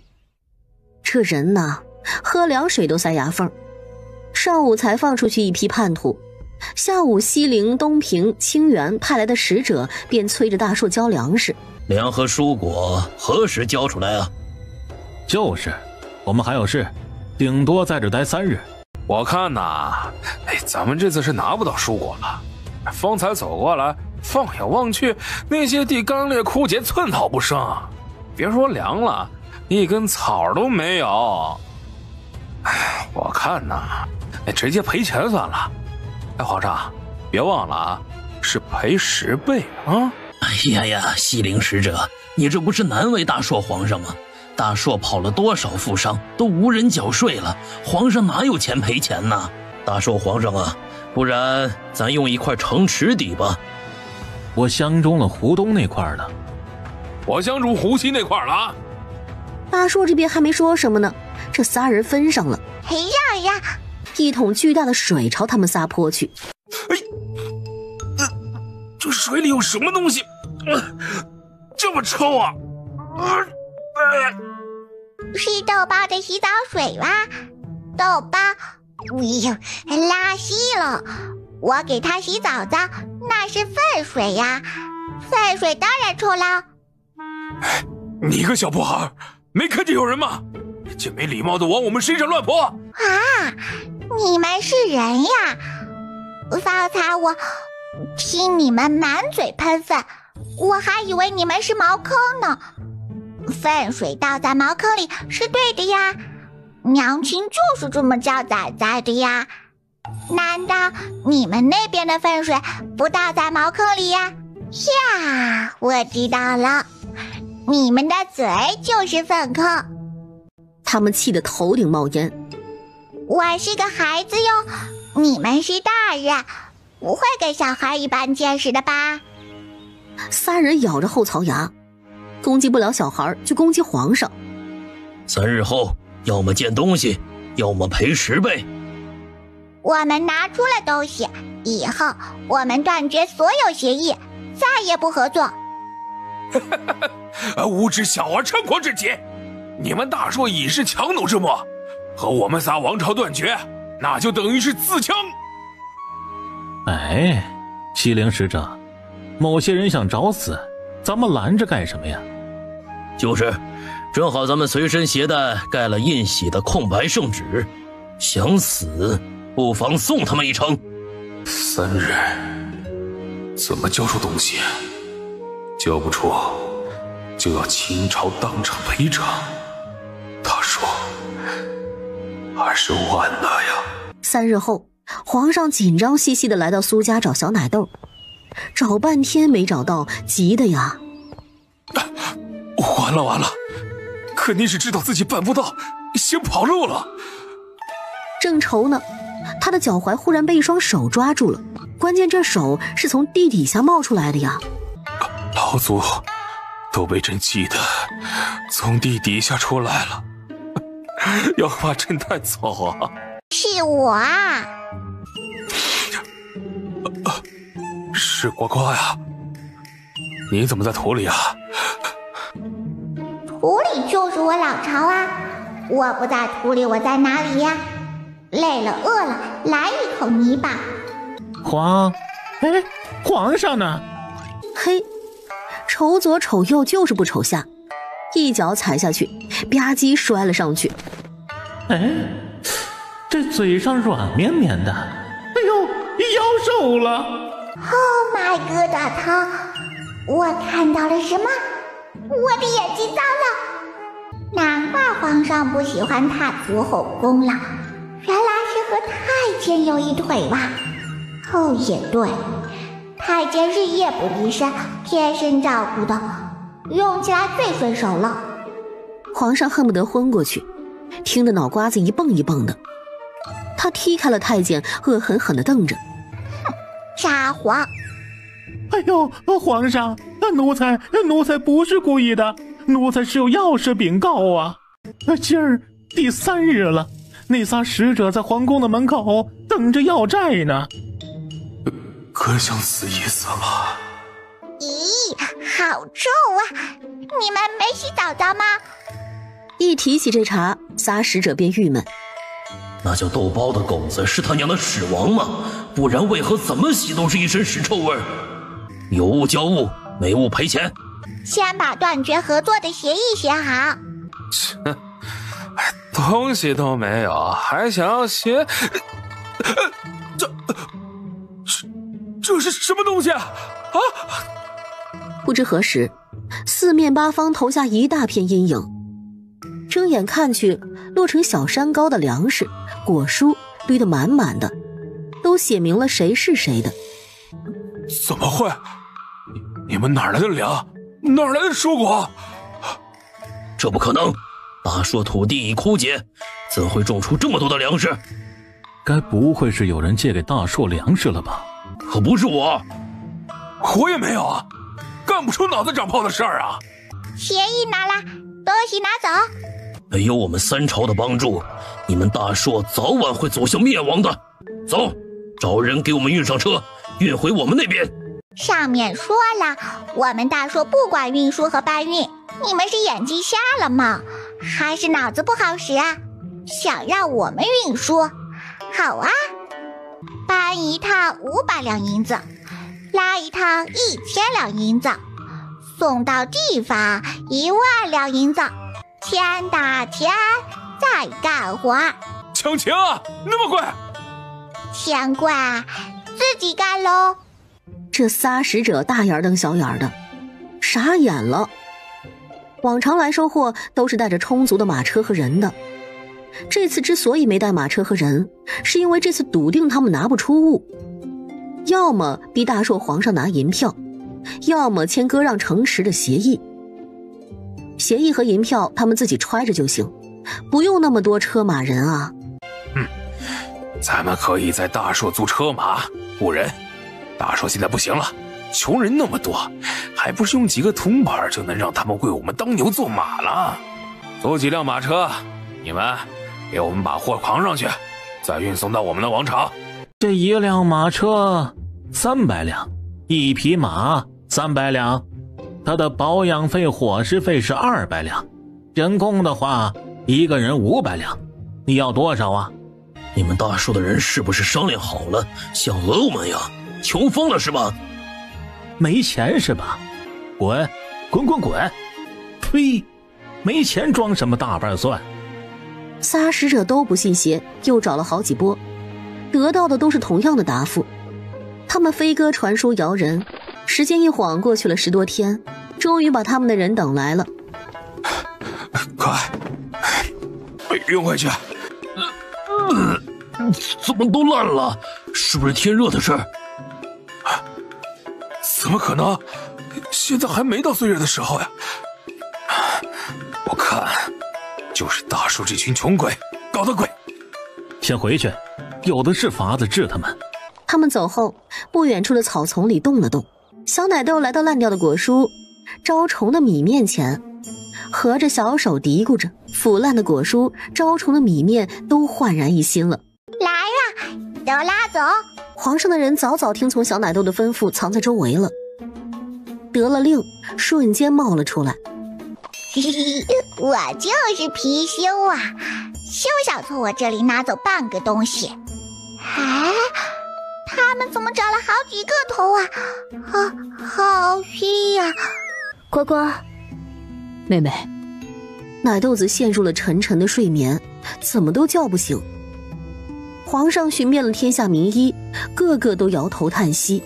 这人呐，喝凉水都塞牙缝。上午才放出去一批叛徒，下午西陵、东平、清源派来的使者便催着大硕交粮食。粮和蔬果何时交出来啊？就是，我们还有事，顶多在这待3日。我看呐，咱们这次是拿不到蔬果了。方才走过来，放眼望去，那些地干裂枯竭，寸草不生，别说粮了，一根草都没有。我看呐，直接赔钱算了。皇上，别忘了啊，是赔10倍啊！哎呀，西陵使者，你这不是难为大硕皇上吗？大硕跑了多少富商，都无人缴税了，皇上哪有钱赔钱呢？大硕皇上啊，不然咱用一块城池抵吧。我相中了湖东那块的，我相中湖西那块了。大硕这边还没说什么呢，这仨人分上了。哎呀呀！一桶巨大的水朝他们仨泼去。这水里有什么东西？这么臭啊！是豆包的洗澡水吧？豆包，拉稀了。我给他洗澡的那是粪水呀，粪水当然臭了。你个小破孩，没看见有人吗？这没礼貌的往我们身上乱泼！啊，你们是人呀！方才我听你们满嘴喷粪，我还以为你们是茅坑呢。粪水倒在茅坑里是对的呀，娘亲就是这么教仔仔的呀。难道你们那边的粪水不倒在茅坑里呀？呀，我知道了，你们的嘴就是粪坑。他们气得头顶冒烟。我是个孩子哟，你们是大人，不会跟小孩一般见识的吧？仨人咬着后槽牙，攻击不了小孩就攻击皇上。3日后，要么见东西，要么赔10倍。我们拿出了东西，以后我们断绝所有协议，再也不合作。无知小儿猖狂之极！你们大硕已是强弩之末，和我们仨王朝断绝，那就等于是自强。哎，西陵使者，某些人想找死，咱们拦着干什么呀？就是，正好咱们随身携带盖了印玺的空白圣旨，想死不妨送他们一程。3日，怎么交出东西？交不出，就要秦朝当场赔偿。他说，20万了呀。3日后，皇上紧张兮兮地来到苏家找小奶豆，找半天没找到，急的呀。完了完了，肯定是知道自己办不到，先跑路了。正愁呢，他的脚踝忽然被一双手抓住了，关键这手是从地底下冒出来的呀。老祖都被朕气得从地底下出来了，要把朕带走啊！是我啊！是呱呱呀，你怎么在土里啊？土里就是我老巢啊！我不在土里，我在哪里呀？累了饿了，来一口泥巴。皇上呢？嘿，瞅左瞅右就是不瞅下，一脚踩下去，吧唧摔了上去。哎，这嘴上软绵绵的，哎呦，腰瘦了。Oh my god， 他，我看到了什么？我的眼睛遭了，难怪皇上不喜欢踏足后宫了，原来是和太监有一腿吧？哦，也对，太监日夜不离身，贴身照顾的，用起来最顺手了。皇上恨不得昏过去，听得脑瓜子一蹦一蹦的。他踢开了太监，恶狠狠地瞪着，哼，撒谎！哎呦，皇上，奴才不是故意的，奴才是有要事禀告啊。今儿第3日了，那仨使者在皇宫的门口等着要债呢。可想死意思了。咦，好臭啊！你们没洗澡澡吗？一提起这茬，仨使者便郁闷。那叫豆包的狗子是他娘的屎王吗？不然为何怎么洗都是一身屎臭味？有物交物，没物赔钱。先把断绝合作的协议写好。切，东西都没有，还想要写？这是什么东西啊？啊！不知何时，四面八方投下一大片阴影。睁眼看去，落成小山高的粮食、果蔬堆得满满的，都写明了谁是谁的。怎么会？你们哪来的粮？哪来的蔬果？这不可能！大硕土地已枯竭，怎会种出这么多的粮食？该不会是有人借给大硕粮食了吧？可不是我，我也没有啊，干不出脑子长泡的事儿啊！协议拿来，东西拿走。没有我们三朝的帮助，你们大硕早晚会走向灭亡的。走，找人给我们运上车，运回我们那边。上面说了，我们大硕不管运输和搬运，你们是眼睛瞎了吗？还是脑子不好使啊？想让我们运输？好啊，搬一趟500两银子，拉一趟1000两银子，送到地方10000两银子，天打天再干活。抢钱啊，那么贵？钱贵，自己干喽。这仨使者大眼瞪小眼的，傻眼了。往常来收货都是带着充足的马车和人的，这次之所以没带马车和人，是因为这次笃定他们拿不出物，要么逼大硕皇上拿银票，要么签割让城池的协议。协议和银票他们自己揣着就行，不用那么多车马人啊。咱们可以在大硕租车马雇人，大硕现在不行了，穷人那么多，还不是用几个铜板就能让他们为我们当牛做马了？租几辆马车，你们给我们把货扛上去，再运送到我们的王朝。这一辆马车300两，一匹马300两，他的保养费伙食费是200两，人工的话一个人500两，你要多少啊？你们大硕的人是不是商量好了想讹我们呀？穷疯了是吧？没钱是吧？滚滚滚滚！呸！没钱装什么大瓣蒜？仨使者都不信邪，又找了好几波，得到的都是同样的答复。他们飞鸽传书摇人，时间一晃过去了10多天，终于把他们的人等来了。快，运回去！怎么都烂了？是不是天热的事儿？怎么可能？现在还没到最热的时候呀！我看就是大叔这群穷鬼搞的鬼。先回去，有的是法子治他们。他们走后，不远处的草丛里动了动，小奶豆来到烂掉的果蔬、招虫的米面前，合着小手嘀咕着，腐烂的果蔬、招虫的米面都焕然一新了。来了，都拉走！皇上的人早早听从小奶豆的吩咐，藏在周围了。得了令，瞬间冒了出来。嘿嘿，我就是貔貅啊，休想从我这里拿走半个东西！哎，他们怎么长了好几个头啊？好虚呀！呱呱，妹妹，奶豆子陷入了沉沉的睡眠，怎么都叫不醒。皇上寻遍了天下名医，个个都摇头叹息，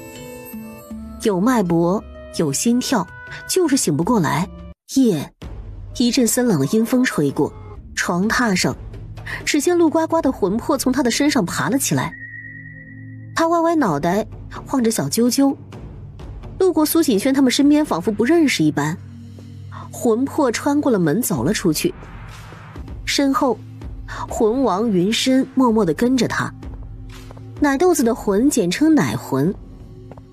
有脉搏，有心跳，就是醒不过来。夜，一阵森冷的阴风吹过，床榻上，只见陆呱呱的魂魄从他的身上爬了起来。他歪歪脑袋，晃着小啾啾，路过苏锦轩他们身边，仿佛不认识一般。魂魄穿过了门走了出去，身后魂王云深默默地跟着他。奶豆子的魂简称奶魂，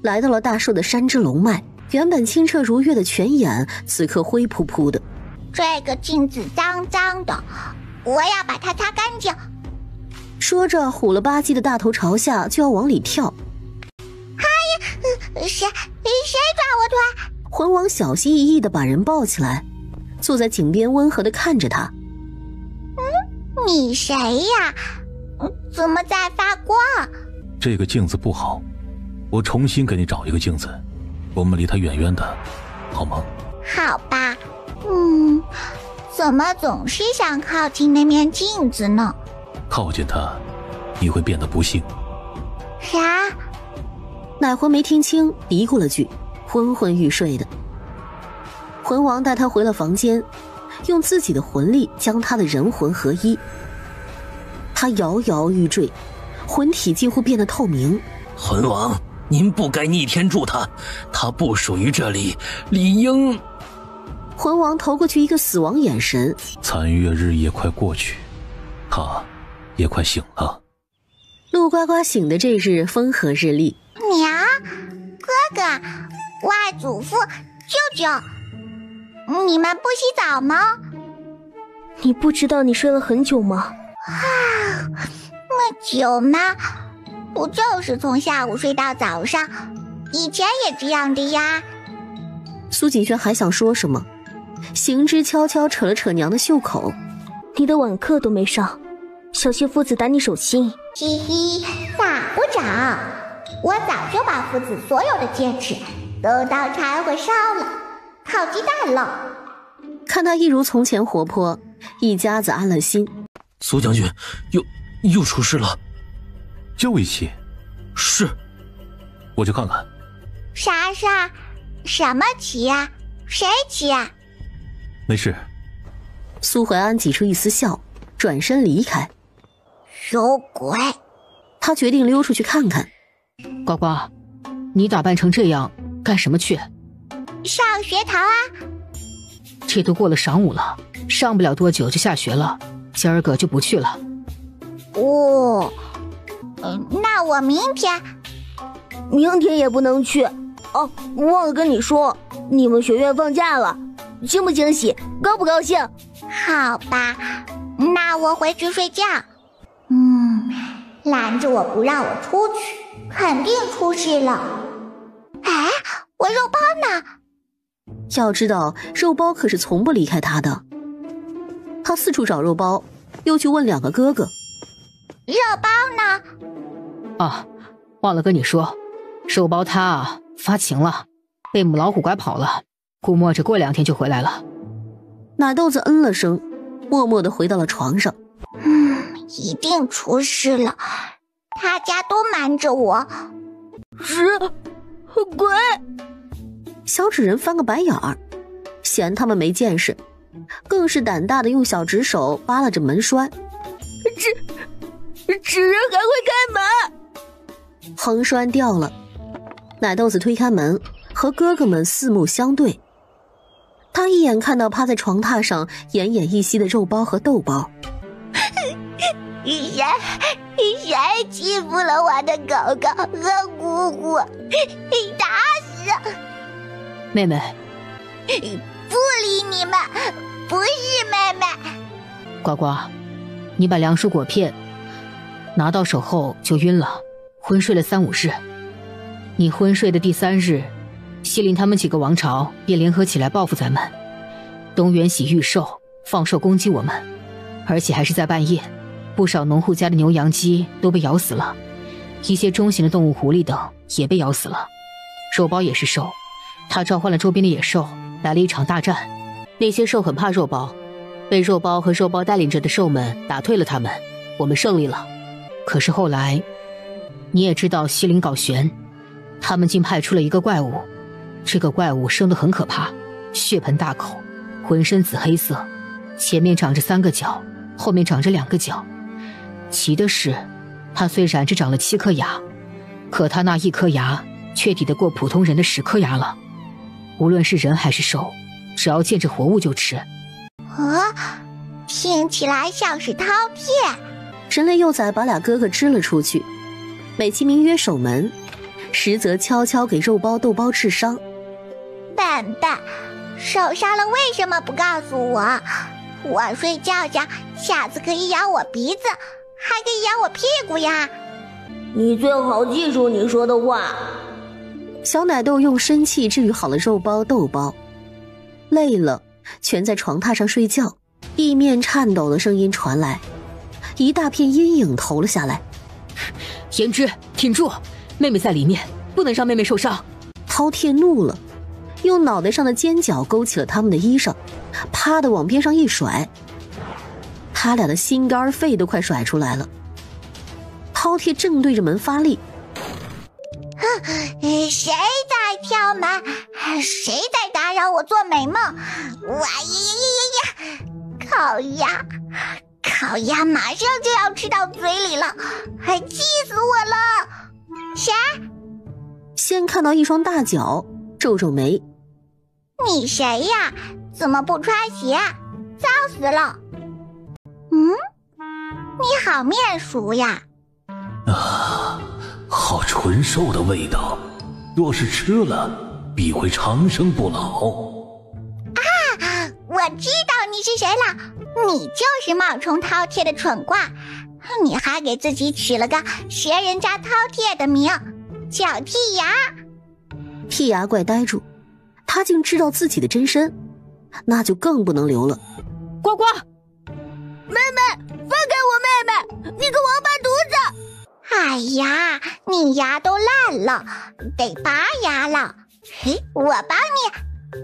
来到了大树的山之龙脉，原本清澈如月的泉眼，此刻灰扑扑的。这个镜子脏脏的，我要把它擦干净。说着，虎了吧唧的大头朝下，就要往里跳。哎呀，谁抓我腿？魂王小心翼翼地把人抱起来，坐在井边温和地看着他。你谁呀？怎么在发光？这个镜子不好，我重新给你找一个镜子，我们离它远远的，好吗？好吧。怎么总是想靠近那面镜子呢？靠近它，你会变得不幸。啥？奶魂没听清，嘀咕了句，昏昏欲睡的。魂王带他回了房间，用自己的魂力将他的人魂合一。他摇摇欲坠，魂体几乎变得透明。魂王，您不该逆天助他，他不属于这里，理应……魂王投过去一个死亡眼神。残月日也快过去，他也快醒了。陆呱呱醒的这日风和日丽。娘，哥哥，外祖父，舅舅，你们不洗澡吗？你不知道你睡了很久吗？那么久吗？不就是从下午睡到早上，以前也这样的呀。苏锦轩还想说什么，行之悄悄扯了扯娘的袖口。你的晚课都没上，小谢夫子打你手心。嘻嘻，打不着，我早就把夫子所有的戒尺都当柴火烧了，烤鸡蛋了。看他一如从前活泼，一家子安了心。苏将军又出事了。又一起？是。我去看看。啥事儿？什么棋呀？谁棋呀？没事。苏怀安挤出一丝笑，转身离开。有鬼！他决定溜出去看看。呱呱，你打扮成这样干什么去？上学堂啊。这都过了晌午了，上不了多久就下学了，今儿个就不去了。哦，那我明天也不能去。哦，忘了跟你说，你们学院放假了，惊不惊喜，高不高兴？好吧，那我回去睡觉。拦着我不让我出去，肯定出事了。哎，我肉包呢？要知道，肉包可是从不离开他的。他四处找肉包，又去问两个哥哥。肉包呢？啊，忘了跟你说，肉包他发情了，被母老虎拐跑了，估摸着过2天就回来了。奶豆子嗯了声，默默地回到了床上。一定出事了，他家都瞒着我。是鬼！小纸人翻个白眼儿，嫌他们没见识，更是胆大的用小纸手扒拉着门栓。纸人还会开门？横栓掉了，奶豆子推开门，和哥哥们四目相对。他一眼看到趴在床榻上奄奄一息的肉包和豆包。谁欺负了我的狗狗和姑姑？打死！妹妹，不理你们，不是妹妹。呱呱，你把梁树果片拿到手后就晕了，昏睡了3、5日。你昏睡的第3日，西林他们几个王朝便联合起来报复咱们，东原喜御兽放兽攻击我们，而且还是在半夜。不少农户家的牛羊鸡都被咬死了，一些中型的动物狐狸等也被咬死了。肉包也是兽，他召唤了周边的野兽，来了一场大战。那些兽很怕肉包，被肉包和肉包带领着的兽们打退了他们，我们胜利了。可是后来你也知道西林搞玄，他们竟派出了一个怪物。这个怪物生得很可怕，血盆大口，浑身紫黑色，前面长着3个角，后面长着2个角。奇的是，他虽然只长了7颗牙，可他那1颗牙却抵得过普通人的10颗牙了。无论是人还是兽，只要见着活物就吃。听起来像是饕餮。人类幼崽把俩哥哥支了出去，美其名曰守门，实则悄悄给肉包豆包治伤。笨笨，受伤了为什么不告诉我？我睡觉觉，下次可以咬我鼻子，还可以咬我屁股呀。你最好记住你说的话。小奶豆用生气治愈好了肉包豆包，累了蜷在床榻上睡觉，地面颤抖的声音传来，一大片阴影投了下来。颜之，挺住，妹妹在里面，不能让妹妹受伤。饕餮怒了，用脑袋上的尖角勾起了他们的衣裳，啪的往边上一甩，他俩的心肝肺都快甩出来了。饕餮正对着门发力。谁在敲门？谁在打扰我做美梦？哇呀！烤鸭马上就要吃到嘴里了，还气死我了！谁？先看到一双大脚，皱皱眉。你谁呀？怎么不穿鞋？脏死了！你好面熟呀！啊，好纯瘦的味道，若是吃了，必会长生不老。我知道你是谁了，你就是冒充饕餮的蠢瓜，你还给自己取了个学人家饕餮的名，叫剔牙。剔牙怪呆住，他竟知道自己的真身，那就更不能留了。呱呱，妹妹，放开我妹妹，你个王八犊子！哎呀，你牙都烂了，得拔牙了。嘿，我帮你。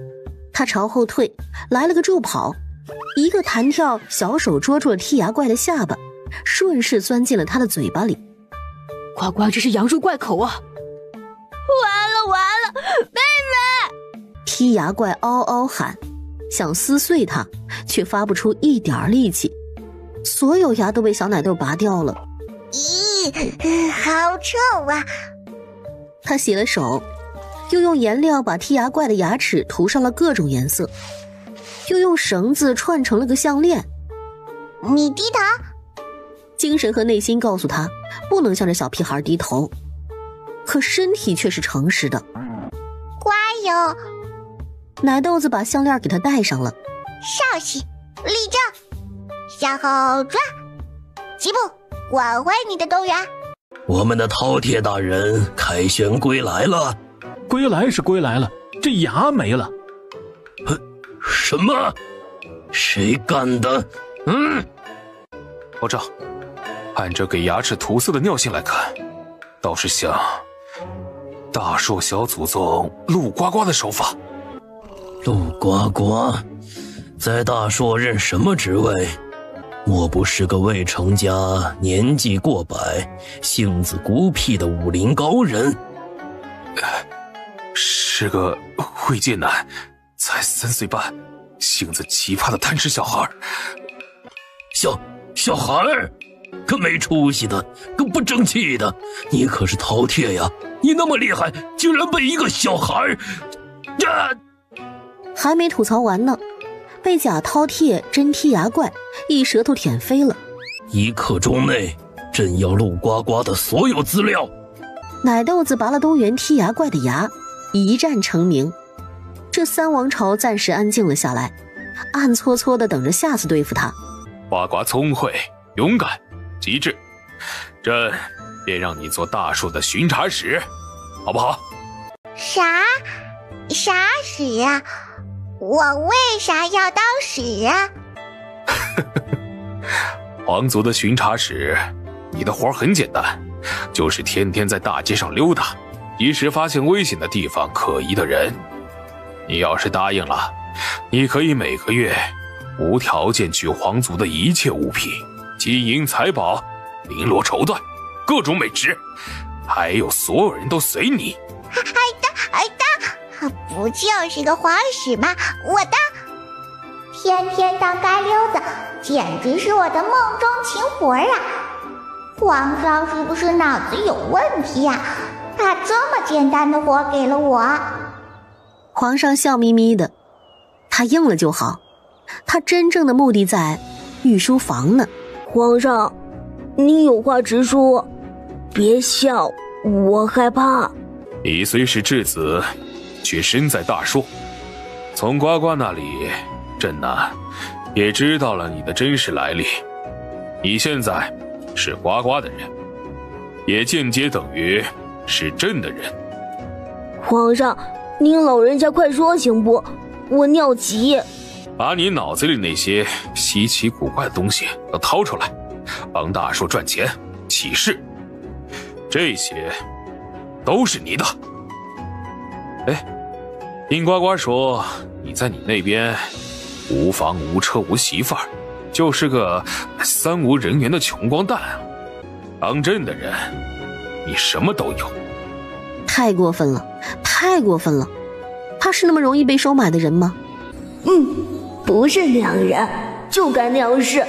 他朝后退，来了个助跑，一个弹跳，小手捉住了剔牙怪的下巴，顺势钻进了他的嘴巴里。呱呱，这是羊入怪口啊！完了，妹妹！剔牙怪嗷嗷喊，想撕碎它，却发不出一点力气，所有牙都被小奶豆拔掉了。咦，好臭啊！他洗了手，又用颜料把剔牙怪的牙齿涂上了各种颜色，又用绳子串成了个项链。你低头。精神和内心告诉他不能向着小屁孩低头，可身体却是诚实的。乖哟。奶豆子把项链给他戴上了。稍息，立正，向后转，齐步，还回你的动员。我们的饕餮大人凯旋归来了。归来是归来了，这牙没了。什么？谁干的？保长，按这给牙齿涂色的尿性来看，倒是像大硕小祖宗陆呱呱的手法。陆呱呱在大硕任什么职位？莫不是个未成家、年纪过百、性子孤僻的武林高人？是个未届男，才3岁半，性子奇葩的贪吃小孩。小孩儿，个没出息的，个不争气的！你可是饕餮呀，你那么厉害，竟然被一个小孩儿……还没吐槽完呢，被假饕餮真剔牙怪一舌头舔飞了。1刻钟内朕要陆呱呱的所有资料。奶豆子拔了东原剔牙怪的牙，一战成名。这3王朝暂时安静了下来，暗搓搓地等着下次对付他。呱呱聪慧、勇敢、机智，朕便让你做大硕的巡查使，好不好？啥使啊？我为啥要当使啊？皇族的巡查使，你的活很简单，就是天天在大街上溜达，及时发现危险的地方、可疑的人。你要是答应了，你可以每个月无条件取皇族的一切物品，金银财宝、绫罗绸缎，各种美食，还有所有人都随你。挨当，不就是个皇使吗？我当，天天当街溜子，简直是我的梦中情活啊！皇上是不是脑子有问题呀？把这么简单的活给了我。皇上笑眯眯的，他应了就好。他真正的目的在御书房呢。皇上，你有话直说，别笑，我害怕。你虽是质子，却身在大硕。从呱呱那里，朕也知道了你的真实来历。你现在是呱呱的人，也间接等于是朕的人。皇上，您老人家快说行不？我尿急。把你脑子里那些稀奇古怪的东西都掏出来，帮大硕赚钱起事，这些都是你的。听呱呱说你在你那边无房无车无媳妇儿，就是个3无人缘的穷光蛋啊！当朕的人，你什么都有。太过分了，太过分了！他是那么容易被收买的人吗？不是那样人，就干那样事。